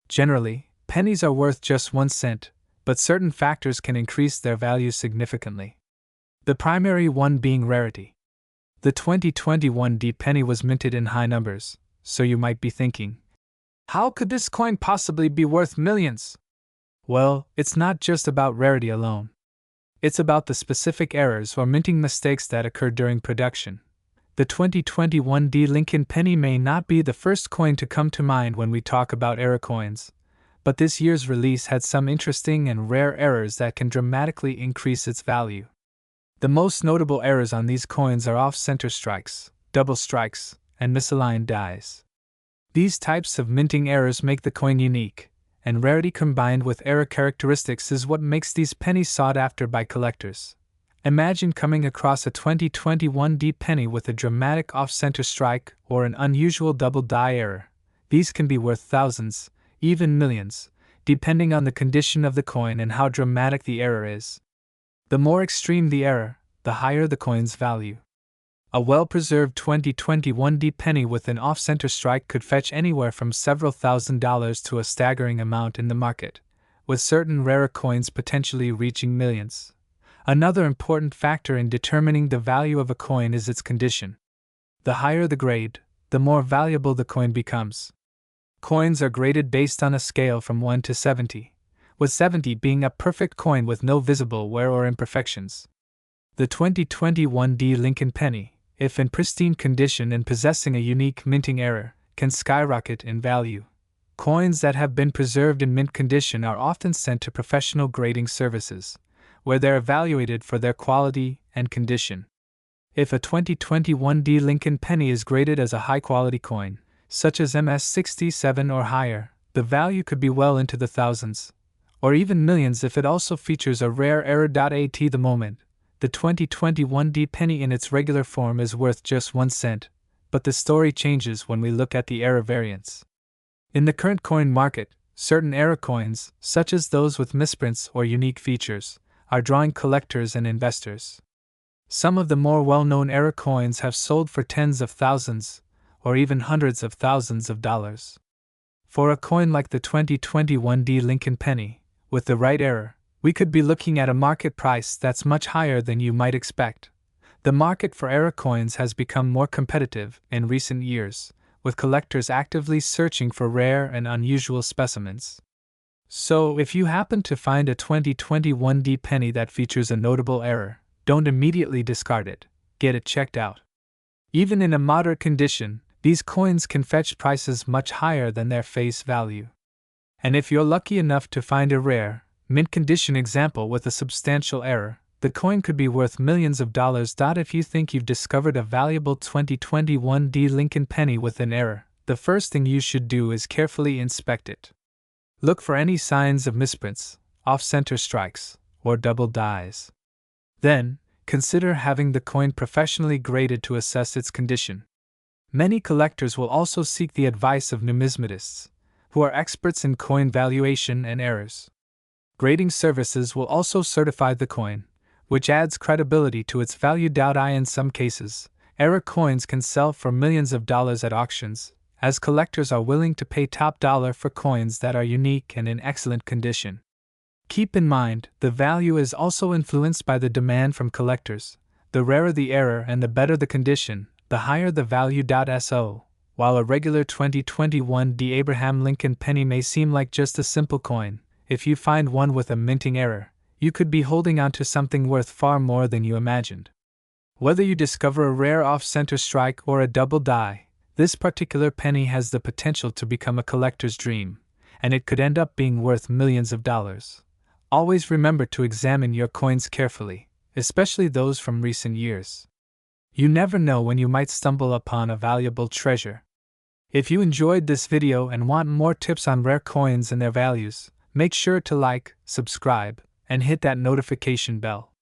Generally, pennies are worth just 1 cent, but certain factors can increase their value significantly. The primary one being rarity. The 2021 D penny was minted in high numbers, so you might be thinking, how could this coin possibly be worth millions? Well, it's not just about rarity alone. It's about the specific errors or minting mistakes that occurred during production. The 2021 D Lincoln penny may not be the first coin to come to mind when we talk about error coins, but this year's release had some interesting and rare errors that can dramatically increase its value. The most notable errors on these coins are off-center strikes, double strikes, and misaligned dies. These types of minting errors make the coin unique, and rarity combined with error characteristics is what makes these pennies sought after by collectors. Imagine coming across a 2021 D penny with a dramatic off-center strike or an unusual double die error. These can be worth thousands, even millions, depending on the condition of the coin and how dramatic the error is. The more extreme the error, the higher the coin's value. A well-preserved 2021 D penny with an off-center strike could fetch anywhere from several $1,000s to a staggering amount in the market, with certain rarer coins potentially reaching millions. Another important factor in determining the value of a coin is its condition. The higher the grade, the more valuable the coin becomes. Coins are graded based on a scale from 1 to 70, with 70 being a perfect coin with no visible wear or imperfections. The 2021 D Lincoln penny, if in pristine condition and possessing a unique minting error, can skyrocket in value. Coins that have been preserved in mint condition are often sent to professional grading services, where they're evaluated for their quality and condition. If a 2021 D Lincoln penny is graded as a high-quality coin, such as MS67 or higher, the value could be well into the thousands, or even millions if it also features a rare error. At the moment, the 2021 D penny in its regular form is worth just 1 cent, but the story changes when we look at the error variants. In the current coin market, certain error coins, such as those with misprints or unique features, are drawing collectors and investors. Some of the more well-known error coins have sold for tens of thousands, or even hundreds of thousands of dollars. For a coin like the 2021 D Lincoln penny, with the right error, we could be looking at a market price that's much higher than you might expect. The market for error coins has become more competitive in recent years, with collectors actively searching for rare and unusual specimens. So, if you happen to find a 2021 D penny that features a notable error, don't immediately discard it, get it checked out. Even in a moderate condition, These coins can fetch prices much higher than their face value. And if you're lucky enough to find a rare, mint condition example with a substantial error, the coin could be worth millions of dollars. If you think you've discovered a valuable 2021 D Lincoln penny with an error, the first thing you should do is carefully inspect it. Look for any signs of misprints, off-center strikes, or double dies. Then, consider having the coin professionally graded to assess its condition. Many collectors will also seek the advice of numismatists, who are experts in coin valuation and errors. Grading services will also certify the coin, which adds credibility to its value. In some cases, error coins can sell for millions of dollars at auctions, as collectors are willing to pay top dollar for coins that are unique and in excellent condition. Keep in mind, the value is also influenced by the demand from collectors. The rarer the error and the better the condition, the higher the value. So, while a regular 2021 D Abraham Lincoln penny may seem like just a simple coin, if you find one with a minting error, you could be holding on to something worth far more than you imagined. Whether you discover a rare off-center strike or a double die, this particular penny has the potential to become a collector's dream, and it could end up being worth millions of dollars. Always remember to examine your coins carefully, especially those from recent years. You never know when you might stumble upon a valuable treasure. If you enjoyed this video and want more tips on rare coins and their values, make sure to like, subscribe, and hit that notification bell.